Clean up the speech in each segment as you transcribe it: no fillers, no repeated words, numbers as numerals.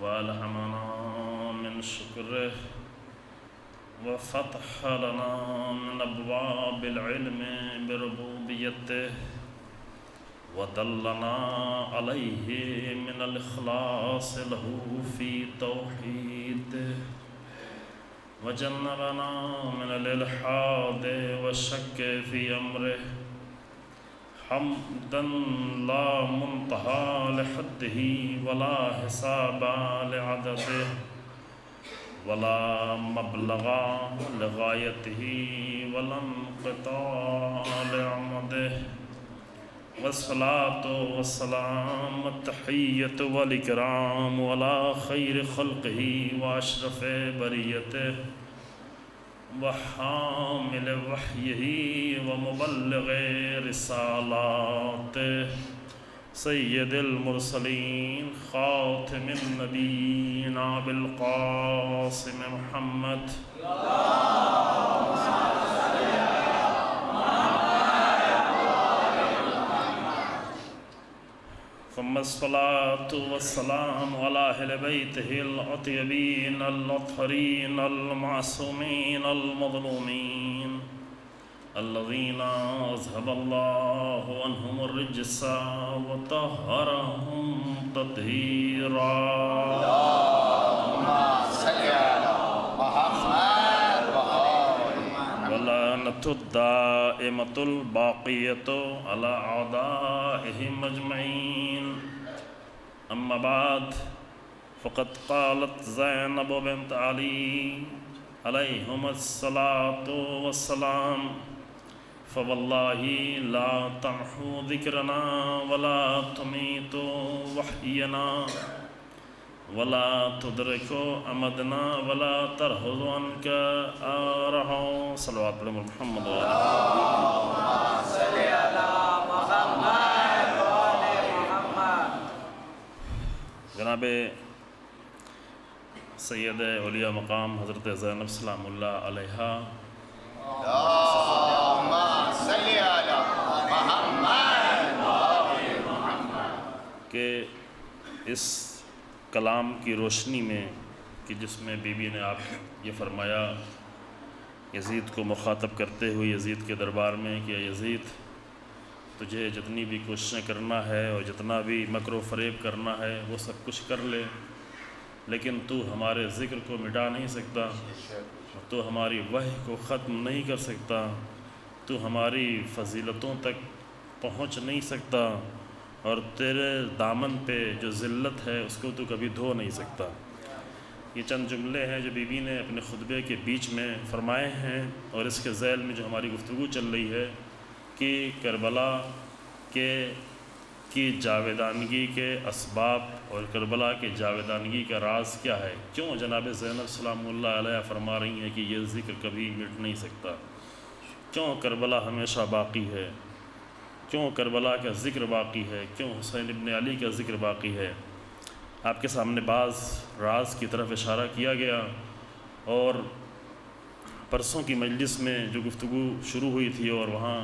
وألهمنا من شكره وفتح لنا من أبواب العلم بربوبيته ودلنا عليه من الإخلاص له في توحيده وجنبنا من الإلحاد والشك في أمره حمدا لا منتهى لحده ولا حساب لعدده ولا مبلغ لغايته ولا انقطاع لعمده والصلاة والسلام التحية والإكرام ولا خير خلقه وأشرف بريته وحامل وحيه ومبلغ رسالاته سيد المرسلين خاتم النبيين أبي القاسم محمد ثم الصلاة والسلام على أهل بيته الأطيبين الأطهرين المعصومين المظلومين الذين أذهب الله عنهم الرجس وطهرهم تطهيرا اللهم صل على محمد ولعنة الدائمة الباقية على أعدائهم أجمعين أما بعد فقد قالت زينب بنت علي عليهما الصلاة والسلام فوالله لا تمحو ذكرنا ولا تميت وحينا ولا تدرك أمدنا ولا ترهض عنك آرها صلوات على محمد اللهم صل على محمد وآل محمد جناب سید اولیاء مقام حضرت زینب سلام اللہ علیہا اللهم صل على محمد وآل محمد کہ اس کلام کی روشنی میں کہ جس میں بی بی نے آپ یہ فرمایا یزید کو مخاطب کرتے ہوئے یزید کے دربار میں کہ یزید تجھے جتنی بھی کوششیں کرنا ہے اور جتنا بھی مکر و فریب کرنا ہے وہ سب کچھ کر لے لیکن تو ہمارے ذکر کو مٹا نہیں سکتا تو ہماری وحی کو ختم نہیں کر سکتا تو ہماری فضیلتوں تک پہنچ نہیں سکتا اور تیرے دامن پہ جو ذلت ہے اس کو تو کبھی دھو نہیں سکتا۔ یہ چند جملے ہیں جو بی بی نے اپنے خطبے کے بیچ میں فرمائے ہیں اور اس کے ذیل میں جو ہماری گفتگو چل رہی ہے کہ کربلا کی جاویدانگی کے اسباب اور کربلا کے جاویدانگی کا راز کیا ہے، کیوں جناب زینب سلام اللہ علیہ فرما رہی ہیں کہ یہ ذکر کبھی مٹ نہیں سکتا، کیوں کربلا ہمیشہ باقی ہے، کیوں کربلا کا ذکر باقی ہے، کیوں حسین ابن علی کا ذکر باقی ہے۔ آپ کے سامنے بعض راز کی طرف اشارہ کیا گیا اور پرسوں کی مجلس میں جو گفتگو شروع ہوئی تھی اور وہاں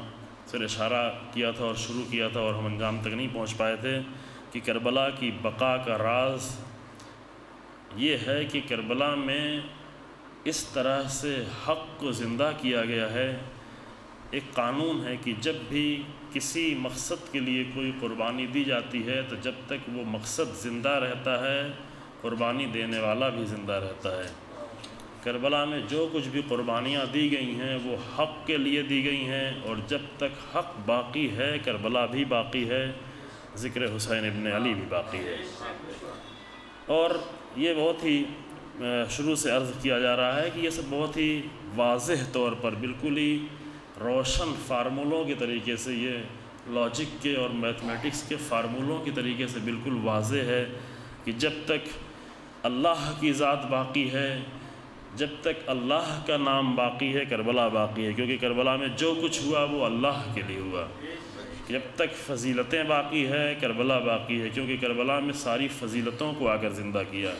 سے اشارہ کیا تھا اور شروع کیا تھا اور ہم انجام تک نہیں پہنچ پائے تھے کہ کربلا کی بقا کا راز یہ ہے کہ کربلا میں اس طرح سے حق کو زندہ کیا گیا ہے۔ ایک قانون ہے کہ جب بھی کسی مقصد کے لیے کوئی قربانی دی جاتی ہے تو جب تک وہ مقصد زندہ رہتا ہے قربانی دینے والا بھی زندہ رہتا ہے۔ کربلا میں جو کچھ بھی قربانیاں دی گئی ہیں وہ حق کے لیے دی گئی ہیں اور جب تک حق باقی ہے کربلا بھی باقی ہے، ذکر حسین ابن علی بھی باقی ہے۔ اور یہ بہت ہی شروع سے عرض کیا جا رہا ہے کہ یہ سب بہت ہی واضح طور پر بالکل ہی روشن فارمولوں کے طریقے سے، یہ لاجک کے اور میتھمیٹکس کے فارمولوں کے طریقے سے بالکل واضح ہے کہ جب تک اللہ کی ذات باقی ہے، جب تک اللہ کا نام باقی ہے کربلا باقی ہے، کیونکہ کربلا میں جو کچھ ہوا وہ اللہ کے لیے ہوا۔ جب تک فضیلتیں باقی ہے کربلا باقی ہے، کیونکہ کربلا میں ساری فضیلتوں کو آ کر زندہ کیا۔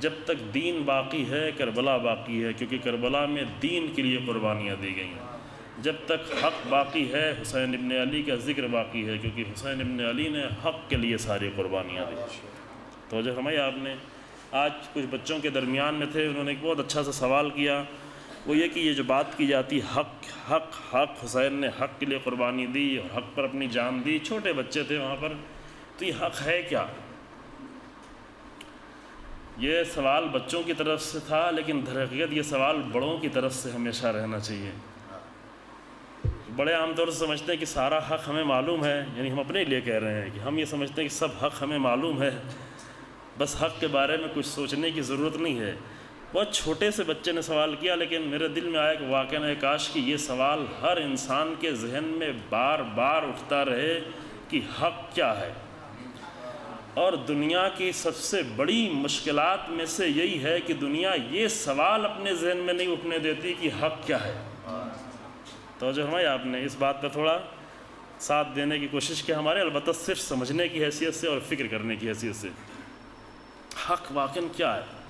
جب تک دین باقی ہے کربلا باقی ہے، کیونکہ کربلا میں دین کے لیے قربانیاں دی گئیں۔ جب تک حق باقی ہے حسین ابن علی کا ذکر باقی ہے، کیونکہ حسین ابن علی نے حق کے لیے ساری قربانیاں دی۔ توجہ فرمائی آپ نے آج کچھ بچوں کے درمیان میں تھے، انہوں نے ایک بہت اچھا سا سوال کیا، وہ یہ کہ یہ جو بات کی جاتی حق حسین نے حق کے لیے قربانی دی اور حق پر اپنی جان دی، چھوٹے بچے تھے وہاں پر، تو یہ حق ہے کیا؟ یہ سوال بچوں کی طرف سے تھا، لیکن در حقیقت یہ سوال بڑوں کی طرف سے ہمیشہ رہنا چاہیے۔ بڑے عام طور سے سمجھتے ہیں کہ سارا حق ہمیں معلوم ہے، یعنی ہم اپنے لیے کہہ رہے ہیں کہ ہم یہ سمجھتے ہیں کہ سب حق ہمیں معلوم ہے، بس حق کے بارے میں کچھ سوچنے کی ضرورت نہیں ہے۔ بہت چھوٹے سے بچے نے سوال کیا، لیکن میرے دل میں آیا کہ واقعاً کاش کہ یہ سوال ہر انسان کے ذہن میں بار بار اٹھتا رہے کہ حق کیا ہے۔ اور دنیا کی سب سے بڑی مشکلات میں سے یہی ہے کہ دنیا یہ سوال اپنے ذہن میں نہیں اٹھنے دیتی کہ حق کیا ہے۔ توجہ فرمائی آپ نے، اس بات کا تھوڑا ساتھ دینے کی کوشش کی ہمارے، البتہ صرف سمجھنے کی حیثیت سے اور فکر کرنے کی حیثیت سے۔ حق واقعاً کیا ہے؟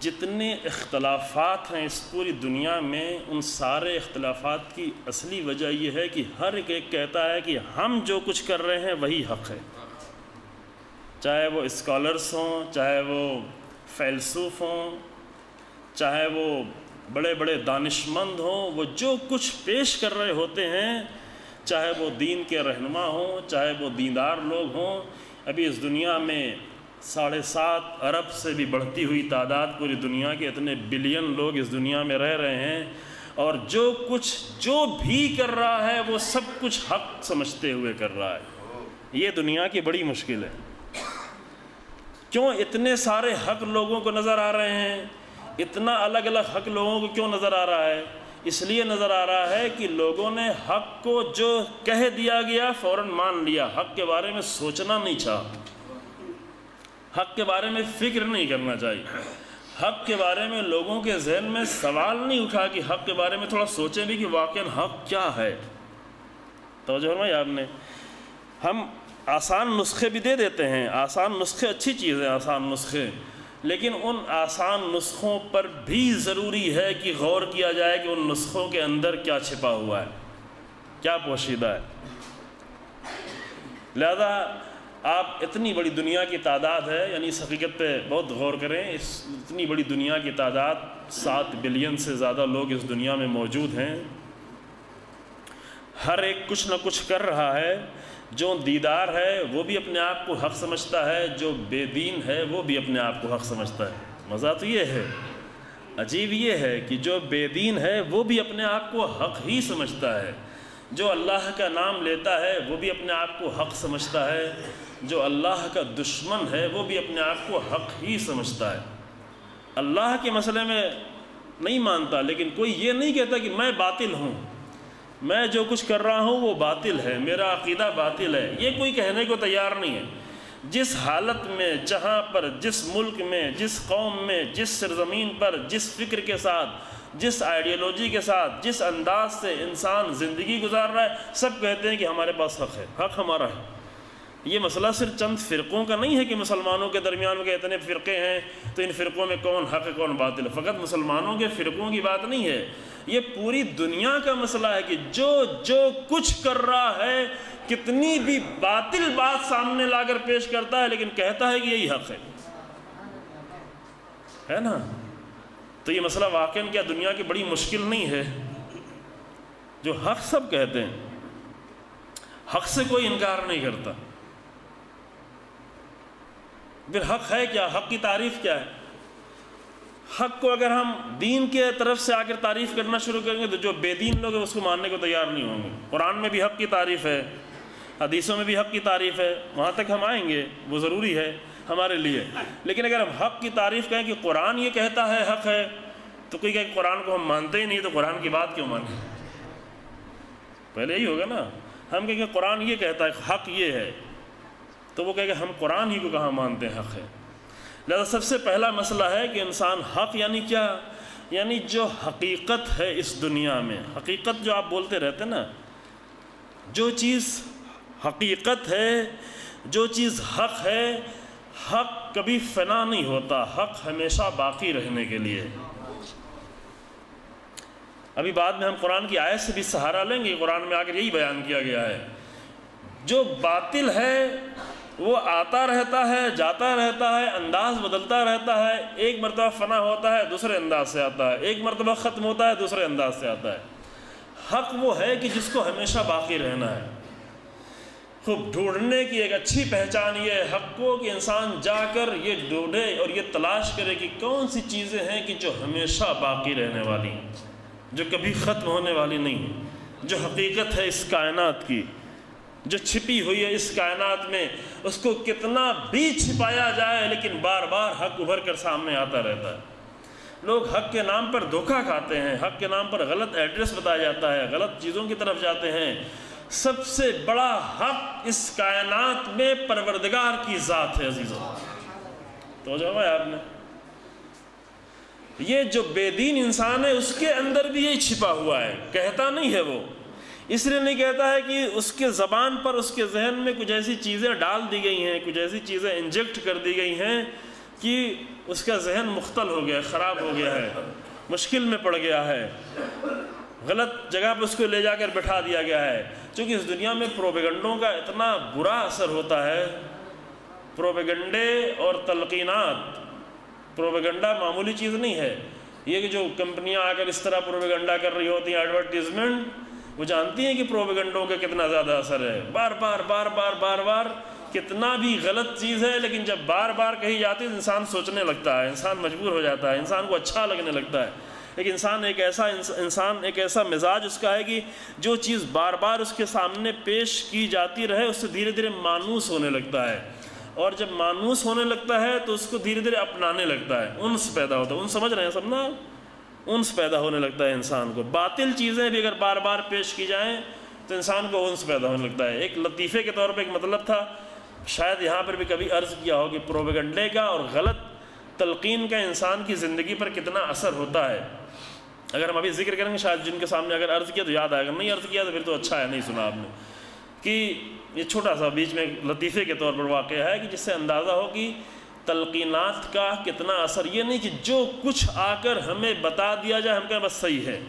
جتنے اختلافات ہیں اس پوری دنیا میں، ان سارے اختلافات کی اصلی وجہ یہ ہے کہ ہر ایک کہتا ہے کہ ہم جو کچھ کر رہے ہیں وہی حق ہے، چاہے وہ اسکالرس ہوں، چاہے وہ فیلسوف ہوں، چاہے وہ بڑے بڑے دانشمند ہوں، وہ جو کچھ پیش کر رہے ہوتے ہیں، چاہے وہ دین کے رہنما ہوں، چاہے وہ دیندار لوگ ہوں۔ ابھی اس دنیا میں 7.5 ارب سے بھی بڑھتی ہوئی تعداد پوری دنیا کے اتنے بلین لوگ اس دنیا میں رہ رہے ہیں، اور جو بھی کر رہا ہے وہ سب کچھ حق سمجھتے ہوئے کر رہا ہے۔ یہ دنیا کی بڑی مشکل ہے۔ کیوں اتنے سارے حق لوگوں کو نظر آ رہے ہیں؟ اتنا الگ الگ حق لوگوں کو کیوں نظر آ رہا ہے؟ اس لیے نظر آ رہا ہے کہ لوگوں نے حق کو جو کہہ دیا گیا فوراً مان لیا، حق کے بارے میں سوچنا نہیں چاہا، حق کے بارے میں فکر نہیں کرنا چاہیے، حق کے بارے میں لوگوں کے ذہن میں سوال نہیں اٹھا کہ حق کے بارے میں تھوڑا سوچیں بھی کہ واقعاً حق کیا ہے۔ توجہ فرمائی آپ نے، ہم آسان نسخے بھی دے دیتے ہیں، آسان نسخے اچھی چیز ہے، آسان نسخے، لیکن ان آسان نسخوں پر بھی ضروری ہے کہ غور کیا جائے کہ ان نسخوں کے اندر کیا چھپا ہوا ہے، کیا پوشیدہ ہے۔ لہذا آپ اتنی بڑی دنیا کی تعداد ہے، یعنی اس حقیقت پہ بہت غور کریں، اتنی بڑی دنیا کی تعداد 7 بلین سے زیادہ لوگ اس دنیا میں موجود ہیں، ہر ایک کچھ نہ کچھ کر رہا ہے۔ جو دیدار ہے وہ بھی اپنے آپ کو حق سمجھتا ہے، جو بے دین ہے وہ بھی اپنے آپ کو حق سمجھتا ہے۔ مزہ تو یہ ہے، عجیب یہ ہے کہ جو بے دین ہے وہ بھی اپنے آپ کو حق ہی سمجھتا ہے، جو اللہ کا نام لیتا ہے وہ بھی اپنے آپ کو حق سمجھتا ہے، جو اللہ کا دشمن ہے وہ بھی اپنے آپ کو حق ہی سمجھتا ہے۔ اللہ کے مسئلے میں نہیں مانتا، لیکن کوئی یہ نہیں کہتا کہ میں باطل ہوں، میں جو کچھ کر رہا ہوں وہ باطل ہے، میرا عقیدہ باطل ہے، یہ کوئی کہنے کو تیار نہیں ہے۔ جس حالت میں، جہاں پر، جس ملک میں، جس قوم میں، جس سرزمین پر، جس فکر کے ساتھ، جس آئیڈیالوجی کے ساتھ، جس انداز سے انسان زندگی گزار رہا ہے، سب کہتے ہیں کہ ہمارے پاس حق ہے، حق ہمارا ہے۔ یہ مسئلہ صرف چند فرقوں کا نہیں ہے کہ مسلمانوں کے درمیان میں اتنے فرقے ہیں تو ان فرقوں میں کون حق ہے کون باطل ہے، فقط مسلمانوں کے فرقوں کی بات نہیں ہے، یہ پوری دنیا کا مسئلہ ہے کہ جو کچھ کر رہا ہے، کتنی بھی باطل بات سامنے لا کر پیش کرتا ہے لیکن کہتا ہے کہ یہی حق ہے نا؟ تو یہ مسئلہ واقعاً کیا دنیا کی بڑی مشکل نہیں ہے؟ جو حق سب کہتے ہیں، حق سے کوئی انکار نہیں کرتا، پھر حق ہے کیا؟ حق کی تعریف کیا ہے؟ حق کو اگر ہم دین کے طرف سے آ کر تعریف کرنا شروع کریں گے تو جو بے دین لوگ ہیں اس کو ماننے کو تیار نہیں ہوں گے۔ قرآن میں بھی حق کی تعریف ہے، حدیثوں میں بھی حق کی تعریف ہے، وہاں تک ہم آئیں گے، وہ ضروری ہے ہمارے لیے۔ لیکن اگر ہم حق کی تعریف کہیں کہ قرآن یہ کہتا ہے حق ہے، تو کوئی کہے کہ قرآن کو ہم مانتے ہی نہیں تو قرآن کی بات کیوں مانیں؟ پہلے یہی ہوگا نا، ہم کہیں کہ قرآن یہ کہتا ہے حق یہ ہے، تو وہ کہے کہ ہم قرآن ہی کو کہاں مانتے ہیں حق ہے۔ لہذا سب سے پہلا مسئلہ ہے کہ انسان حق یعنی کیا؟ یعنی جو حقیقت ہے اس دنیا میں، حقیقت جو آپ بولتے رہتے نا، جو چیز حقیقت ہے، جو چیز حق ہے، حق کبھی فنا نہیں ہوتا، حق ہمیشہ باقی رہنے کے لیے۔ ابھی بعد میں ہم قرآن کی آیت سے بھی سہارا لیں گے، قرآن میں آ کر یہی بیان کیا گیا ہے، جو باطل ہے وہ آتا رہتا ہے، جاتا رہتا ہے، انداز بدلتا رہتا ہے، ایک مرتبہ فنا ہوتا ہے دوسرے انداز سے آتا ہے، ایک مرتبہ ختم ہوتا ہے دوسرے انداز سے آتا ہے۔ حق وہ ہے کہ جس کو ہمیشہ باقی رہنا ہے۔ خوب ڈھونڈنے کی ایک اچھی پہچان یہ ہے حق کو کہ انسان جا کر یہ ڈھونڈے اور یہ تلاش کرے کہ کون سی چیزیں ہیں کہ جو ہمیشہ باقی رہنے والی ہیں، جو کبھی ختم ہونے والی نہیں ہیں، جو حقیقت ہے اس کائنات کی، جو چھپی ہوئی ہے اس کائنات میں، اس کو کتنا بھی چھپایا جائے لیکن بار بار حق ابھر کر سامنے آتا رہتا ہے۔ لوگ حق کے نام پر دھوکہ کھاتے ہیں، حق کے نام پر غلط ایڈریس بتایا جاتا ہے، غلط چیزوں کی طرف جاتے ہیں۔ سب سے بڑا حق اس کائنات میں پروردگار کی ذات ہے عزیزوں۔ تو جو ہے آپ نے یہ جو بے دین انسان ہے اس کے اندر بھی یہ چھپا ہوا ہے، کہتا نہیں ہے وہ، اس لیے نہیں کہتا ہے کہ اس کے زبان پر اس کے ذہن میں کچھ ایسی چیزیں ڈال دی گئی ہیں، کچھ ایسی چیزیں انجیکٹ کر دی گئی ہیں کہ اس کا ذہن مختل ہو گیا، خراب ہو گیا ہے، مشکل میں پڑ گیا ہے، غلط جگہ پہ اس کو لے جا کر بٹھا دیا گیا ہے۔ چونکہ اس دنیا میں پروپیگنڈوں کا اتنا برا اثر ہوتا ہے، پروپیگنڈے اور تلقینات۔ پروپیگنڈا معمولی چیز نہیں ہے، یہ کہ جو کمپنیاں آ کر اس طرح پروپیگنڈا کر رہی ہوتی ہیں، ایڈورٹیزمنٹ، وہ جانتی ہیں کہ پروپیگنڈوں کا کتنا زیادہ اثر ہے، بار بار بار بار بار بار کتنا بھی غلط چیز ہے لیکن جب بار بار کہی جاتی ہے تو انسان سوچنے لگتا ہے، انسان مجبور ہو جاتا ہے، انسان کو اچھا لگنے لگتا ہے۔ ایک انسان ایک ایسا مزاج اس کا ہے کہ جو چیز بار بار اس کے سامنے پیش کی جاتی رہے اس سے دھیرے دھیرے مانوس ہونے لگتا ہے، اور جب مانوس ہونے لگتا ہے تو اس کو دھیرے دھیرے اپنانے لگتا ہے، انس پیدا ہوتا ہے، انس سمجھ رہے ہیں سب نا، انس پیدا ہونے لگتا ہے انسان کو۔ باطل چیزیں بھی اگر بار بار پیش کی جائیں تو انسان کو انس پیدا ہونے لگتا ہے۔ ایک لطیفے کے طور پہ ایک مطلب تھا، شاید یہاں پر بھی کبھی عرض کیا ہو کہ پروپیگنڈے کا اور غلط تلقین کا انسان کی زندگی پر کتنا اثر ہوتا ہے۔ اگر ہم ابھی ذکر کریں گے شاید جن کے سامنے اگر عرض کیا تو یاد آئے گا، نہیں عرض کیا تو پھر تو اچھا ہے نہیں سنا آپ نے، کہ یہ چھوٹا سا بیچ میں لطیفے کے طور پر واقعہ ہے کہ جس سے اندازہ ہو کہ تلقینات کا کتنا اثر۔ یہ نہیں کہ جو کچھ آ کر ہمیں بتا دیا جائے ہم کہیں بس صحیح ہے،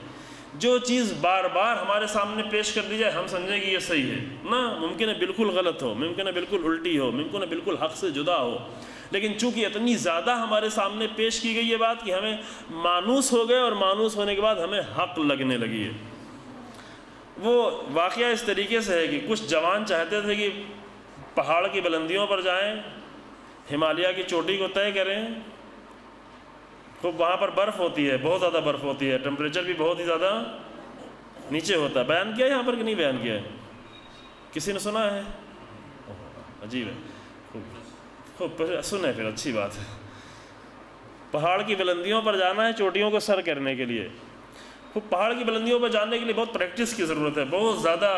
جو چیز بار بار ہمارے سامنے پیش کر دی جائے ہم سمجھیں کہ یہ صحیح ہے، نہ، ممکن ہے بالکل غلط ہو، ممکن ہے بالکل الٹی ہو، ممکن ہے بالکل حق سے جدا ہو، لیکن چونکہ اتنی زیادہ ہمارے سامنے پیش کی گئی یہ بات کہ ہمیں مانوس ہو گئے، اور مانوس ہونے کے بعد ہمیں حق لگنے لگی ہے۔ وہ واقعہ اس طریقے سے ہے کہ کچھ جوان چاہتے تھے کہ پہاڑ کی بلندیوں پر جائیں، ہمالیہ کی چوٹی کو طے کریں، خوب وہاں پر برف ہوتی ہے، بہت زیادہ برف ہوتی ہے، ٹمپریچر بھی بہت ہی زیادہ نیچے ہوتا ہے۔ بیان کیا ہے یہاں پر کہ نہیں بیان کیا ہے؟ کسی نے سنا ہے؟ عجیب ہے، خوب سنیں پھر، اچھی بات ہے۔ پہاڑ کی بلندیوں پر جانا ہے چوٹیوں کو سر کرنے کے لیے۔ خوب پہاڑ کی بلندیوں پر جانے کے لیے بہت پریکٹس کی ضرورت ہے، بہت زیادہ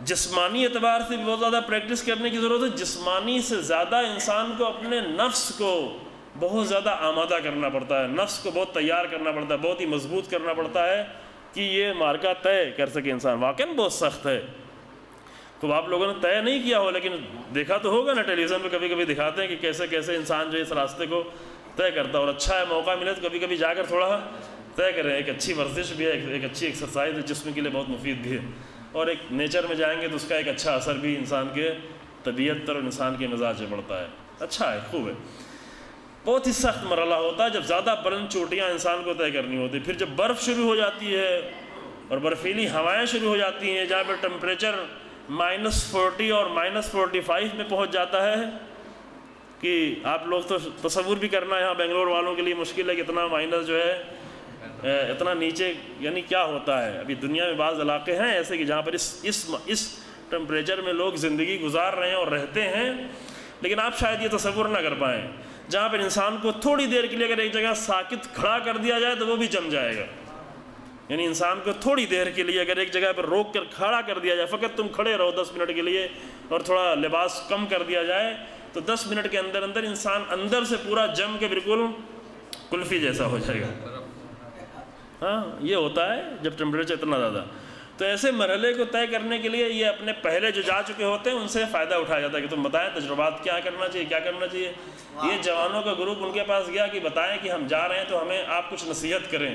جسمانی اعتبار سے بھی بہت زیادہ پریکٹس کرنے کی ضرورت ہے۔ جسمانی سے زیادہ انسان کو اپنے نفس کو بہت زیادہ آمادہ کرنا پڑتا ہے، نفس کو بہت تیار کرنا پڑتا ہے، بہت ہی مضبوط کرنا پڑتا ہے کہ یہ مارکہ طے کر سکے انسان۔ واقعاً بہت سخت ہے۔ تو آپ لوگوں نے طے نہیں کیا ہو لیکن دیکھا تو ہوگا نا، ٹیلی ویژن پہ کبھی کبھی دکھاتے ہیں کہ کیسے کیسے انسان جو اس راستے کو طے کرتا ہے، اور اچھا ہے موقع ملے تو کبھی کبھی جا کر تھوڑا طے کریں۔ ایک اچھی ورزش بھی ہے، ایک اچھی ایکسرسائز ہے، جسم کے لیے بہت مفید بھی ہے، اور ایک نیچر میں جائیں گے تو اس کا ایک اچھا اثر بھی انسان کے طبیعت پر اور انسان کے مزاج پہ پڑتا ہے۔ اچھا ہے، خوب ہے۔ بہت ہی سخت مرحلہ ہوتا ہے جب زیادہ بلند چوٹیاں انسان کو طے کرنی ہوتی، پھر جب برف شروع ہو جاتی ہے اور برفیلی ہوائیں شروع ہو جاتی ہیں، جہاں پر ٹمپریچر -40 اور -45 میں پہنچ جاتا ہے کہ آپ لوگ تو تصور بھی کرنا یہاں بنگلور والوں کے لیے مشکل ہے کہ اتنا مائنس جو ہے اتنا نیچے یعنی کیا ہوتا ہے۔ ابھی دنیا میں بعض علاقے ہیں ایسے کہ جہاں پر اس ٹمپریچر میں لوگ زندگی گزار رہے ہیں اور رہتے ہیں، لیکن آپ شاید یہ تصور نہ کر پائیں، جہاں پر انسان کو تھوڑی دیر کے لیے اگر ایک جگہ ساکت کھڑا کر دیا جائے تو وہ بھی جم جائے گا۔ یعنی انسان کو تھوڑی دیر کے لیے اگر ایک جگہ پر روک کر کھڑا کر دیا جائے، فقط تم کھڑے رہو 10 منٹ کے لیے اور تھوڑا لباس کم کر دیا جائے، تو 10 منٹ کے اندر اندر انسان اندر سے پورا جم کے بالکل کلفی جیسا ہو جائے گا۔ ہاں، یہ ہوتا ہے جب ٹمپریچر اتنا زیادہ۔ تو ایسے مرحلے کو طے کرنے کے لیے یہ اپنے پہلے جو جا چکے ہوتے ہیں ان سے فائدہ اٹھایا جاتا ہے کہ تم بتائیں تجربات کیا کرنا چاہیے، کیا کرنا چاہیے۔ یہ جوانوں کا گروپ ان کے پاس گیا کہ بتائیں کہ ہم جا رہے ہیں تو ہمیں آپ کچھ نصیحت کریں،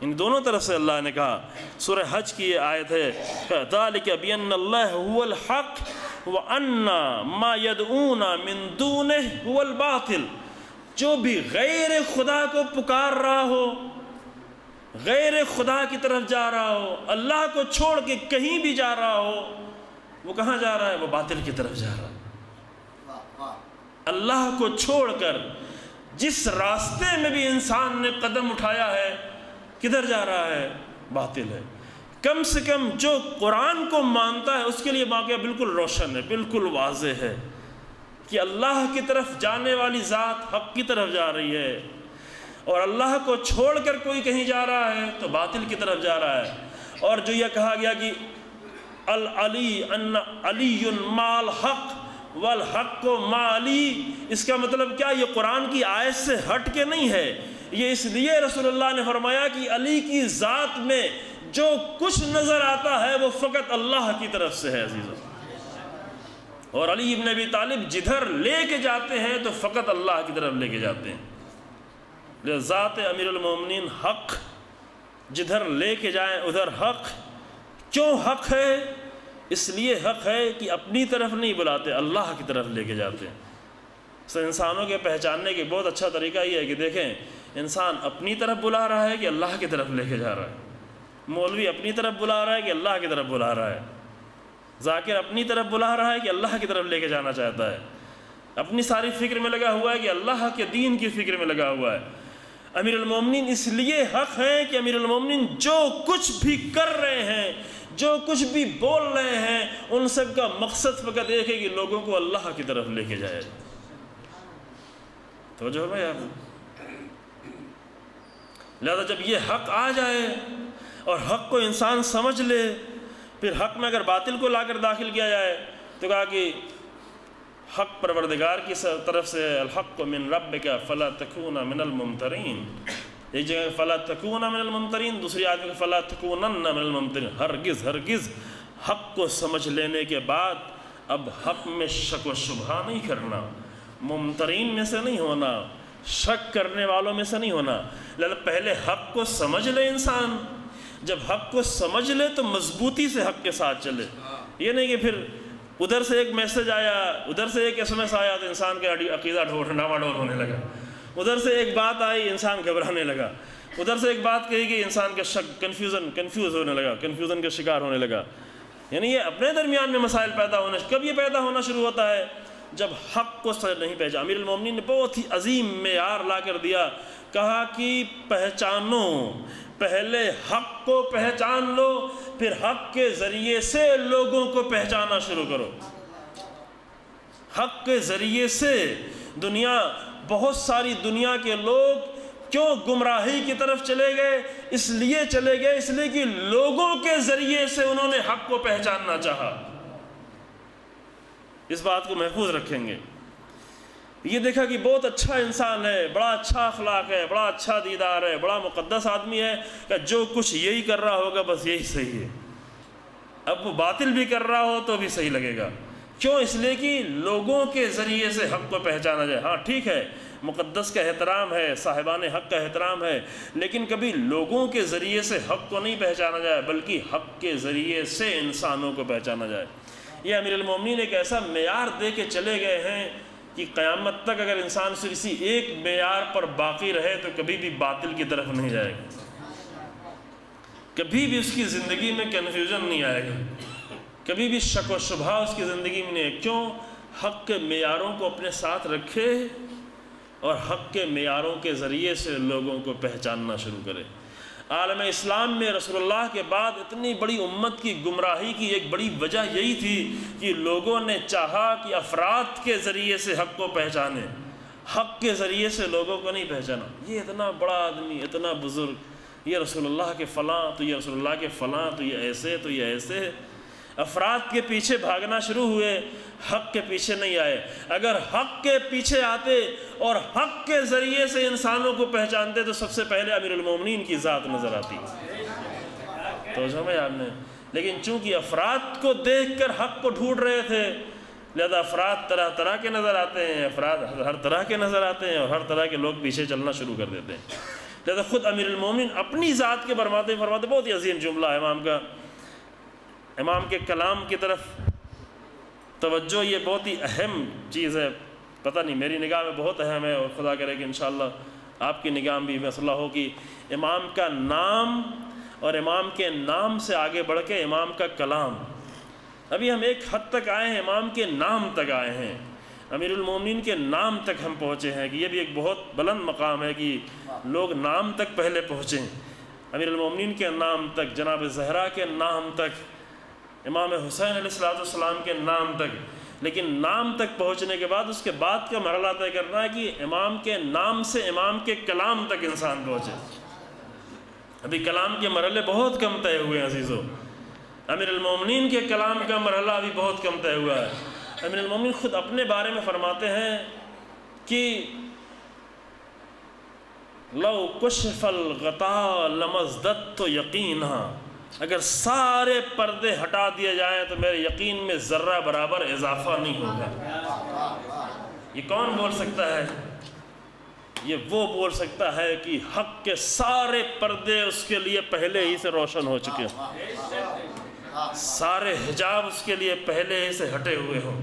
ان دونوں طرف سے اللہ نے کہا. سورہ حج کی یہ آیت ہے ذَلِكَ بِأَنَّ اللَّهَ هُوَ الْحَقُّ وَأَنَّ مَا يَدْعُونَ مِن دُونِهِ هُوَ الْبَاطِلُ. جو بھی غیر خدا کو پکار رہا ہو، غیر خدا کی طرف جا رہا ہو، اللہ کو چھوڑ کے کہیں بھی جا رہا ہو، وہ کہاں جا رہا ہے؟ وہ باطل کی طرف جا رہا ہے. اللہ کو چھوڑ کر جس راستے میں بھی انسان نے قدم اٹھایا ہے، کدھر جا رہا ہے؟ باطل ہے. کم سے کم جو قرآن کو مانتا ہے اس کے لیے واقعہ بالکل روشن ہے، بالکل واضح ہے کہ اللہ کی طرف جانے والی ذات حق کی طرف جا رہی ہے، اور اللہ کو چھوڑ کر کوئی کہیں جا رہا ہے تو باطل کی طرف جا رہا ہے. اور جو یہ کہا گیا کہ العلی ان علی مال حق والحق ما علی، اس کا مطلب کیا؟ یہ قرآن کی آیت سے ہٹ کے نہیں ہے. یہ اس لیے رسول اللہ نے فرمایا کہ علی کی ذات میں جو کچھ نظر آتا ہے وہ فقط اللہ کی طرف سے ہے عزیزو. اور علی ابن ابی طالب جدھر لے کے جاتے ہیں تو فقط اللہ کی طرف لے کے جاتے ہیں. ذات امیر المومنین حق، جدھر لے کے جائیں ادھر حق. کیوں حق ہے؟ اس لیے حق ہے کہ اپنی طرف نہیں بلاتے، اللہ کی طرف لے کے جاتے ہیں. انسانوں کے پہچاننے کے بہت اچھا طریقہ یہ ہے کہ دیکھیں انسان اپنی طرف بلا رہا ہے کہ اللہ کی طرف لے کے جا رہا ہے. مولوی اپنی طرف بلا رہا ہے کہ اللہ کی طرف بلا رہا ہے. ذاکر اپنی طرف بلا رہا ہے کہ اللہ کی طرف لے کے جانا چاہتا ہے. اپنی ساری فکر میں لگا ہوا ہے کہ اللہ کے دین کی فکر میں لگا ہوا ہے. امیر المومنین اس لیے حق ہیں کہ امیر المومنین جو کچھ بھی کر رہے ہیں، جو کچھ بھی بول رہے ہیں، ان سب کا مقصد فقط ایک ہے کہ لوگوں کو اللہ کی طرف لے کے جائے. توجہ ہے آپ. لہذا جب یہ حق آ جائے اور حق کو انسان سمجھ لے، پھر حق میں اگر باطل کو لا کر داخل کیا جائے تو کہا کہ حق پروردگار کی طرف سے الحق من ربک فلا تکون من الممترین. ایک جگہ فلا تکون من الممترین، دوسری آیت میں فلا تکونن من الممترین. ہرگز ہرگز حق کو سمجھ لینے کے بعد اب حق میں شک و شبہ نہیں کرنا، ممترین میں سے نہیں ہونا، شک کرنے والوں میں سے نہیں ہونا. پہلے حق کو سمجھ لے انسان. جب حق کو سمجھ لے تو مضبوطی سے حق کے ساتھ چلے. یہ نہیں کہ پھر ادھر سے ایک میسج آیا، ادھر سے ایک SMS آیا تو انسان کا عقیدہ ڈاما ڈول ہونے لگا. ادھر سے ایک بات آئی انسان گھبرانے لگا. ادھر سے ایک بات کہی کہ انسان کا شک کنفیوز ہونے لگا، کنفیوژن کا شکار ہونے لگا. یعنی یہ اپنے درمیان میں مسائل پیدا ہونا. کب یہ پیدا ہونا شروع ہوتا ہے؟ جب حق کو نہیں پہچانا. امیر المومنین نے بہت ہی عظیم معیار لا کر دیا. کہا کہ پہچانو، پہلے حق کو پہچان لو، پھر حق کے ذریعے سے لوگوں کو پہچانا شروع کرو. حق کے ذریعے سے بہت ساری دنیا کے لوگ کیوں گمراہی کی طرف چلے گئے؟ اس لیے چلے گئے کہ لوگوں کے ذریعے سے انہوں نے حق کو پہچاننا چاہا. اس بات کو محفوظ رکھیں گے. یہ دیکھا کہ بہت اچھا انسان ہے، بڑا اچھا اخلاق ہے، بڑا اچھا دیدار ہے، بڑا مقدس آدمی ہے، کہ جو کچھ یہی کر رہا ہوگا بس یہی صحیح ہے. اب وہ باطل بھی کر رہا ہو تو بھی صحیح لگے گا. کیوں؟ اس لیے کہ لوگوں کے ذریعے سے حق کو پہچانا جائے. ہاں ٹھیک ہے، مقدس کا احترام ہے، صاحبان حق کا احترام ہے، لیکن کبھی لوگوں کے ذریعے سے حق کو نہیں پہچانا جائے بلکہ حق کے ذریعے سے انسانوں کو پہچانا جائے. یہ امیر المومنین ایک ایسا معیار دے کے چلے گئے ہیں کہ قیامت تک اگر انسان صرف اسی ایک معیار پر باقی رہے تو کبھی بھی باطل کی طرف نہیں جائے گا، کبھی بھی اس کی زندگی میں کنفیوژن نہیں آئے گا، کبھی بھی شک و شبہ اس کی زندگی میں نہیں ہے. کیوں؟ حق کے معیاروں کو اپنے ساتھ رکھے اور حق کے معیاروں کے ذریعے سے لوگوں کو پہچاننا شروع کرے. عالم اسلام میں رسول اللہ کے بعد اتنی بڑی امت کی گمراہی کی ایک بڑی وجہ یہی تھی کہ لوگوں نے چاہا کہ افراد کے ذریعے سے حق کو پہچانے، حق کے ذریعے سے لوگوں کو نہیں پہچانا. یہ اتنا بڑا آدمی، اتنا بزرگ، یہ رسول اللہ کے فلاں، تو یہ رسول اللہ کے فلاں، تو یہ ایسے، تو یہ ایسے. افراد کے پیچھے بھاگنا شروع ہوئے، حق کے پیچھے نہیں آئے. اگر حق کے پیچھے آتے اور حق کے ذریعے سے انسانوں کو پہچانتے تو سب سے پہلے امیر المومنین کی ذات نظر آتی. تو سمجھ آپ نے. لیکن چونکہ افراد کو دیکھ کر حق کو ڈھونڈ رہے تھے، لہذا افراد طرح طرح کے نظر آتے ہیں، افراد ہر طرح کے نظر آتے ہیں، اور ہر طرح کے لوگ پیچھے چلنا شروع کر دیتے ہیں. لہذا خود امیر المومنین اپنی ذات کے فرماتے بہت ہی عظیم جملہ ہے امام کا، امام کے کلام کی طرف توجہ یہ بہت ہی اہم چیز ہے، پتہ نہیں میری نگاہ میں بہت اہم ہے، اور خدا کرے کہ انشاءاللہ آپ کی نگاہ بھی مسئلہ ہو کہ امام کا نام اور امام کے نام سے آگے بڑھ کے امام کا کلام۔ ابھی ہم ایک حد تک آئے ہیں، امام کے نام تک آئے ہیں، امیر المومنین کے نام تک ہم پہنچے ہیں، کہ یہ بھی ایک بہت بلند مقام ہے کہ لوگ نام تک پہلے پہنچیں، امیر المومنین کے نام تک، جناب زہرا کے نام تک، امام حسین علیہ السلام کے نام تک۔ لیکن نام تک پہنچنے کے بعد اس کے بعد کا مرحلہ طے کرنا ہے کہ امام کے نام سے امام کے کلام تک انسان پہنچے۔ ابھی کلام کے مرحلے بہت کم طے ہوئے ہیں عزیزو، امیر المومنین کے کلام کا مرحلہ ابھی بہت کم طے ہوا ہے۔ امیر المومنین خود اپنے بارے میں فرماتے ہیں کہ لو کشف الغطاء لمزددت یقینا، اگر سارے پردے ہٹا دیے جائیں تو میرے یقین میں ذرہ برابر اضافہ نہیں ہوگا۔ یہ کون بول سکتا ہے؟ یہ وہ بول سکتا ہے کہ حق کے سارے پردے اس کے لیے پہلے ہی سے روشن ہو چکے ہیں، سارے حجاب اس کے لیے پہلے ہی سے ہٹے ہوئے ہوں،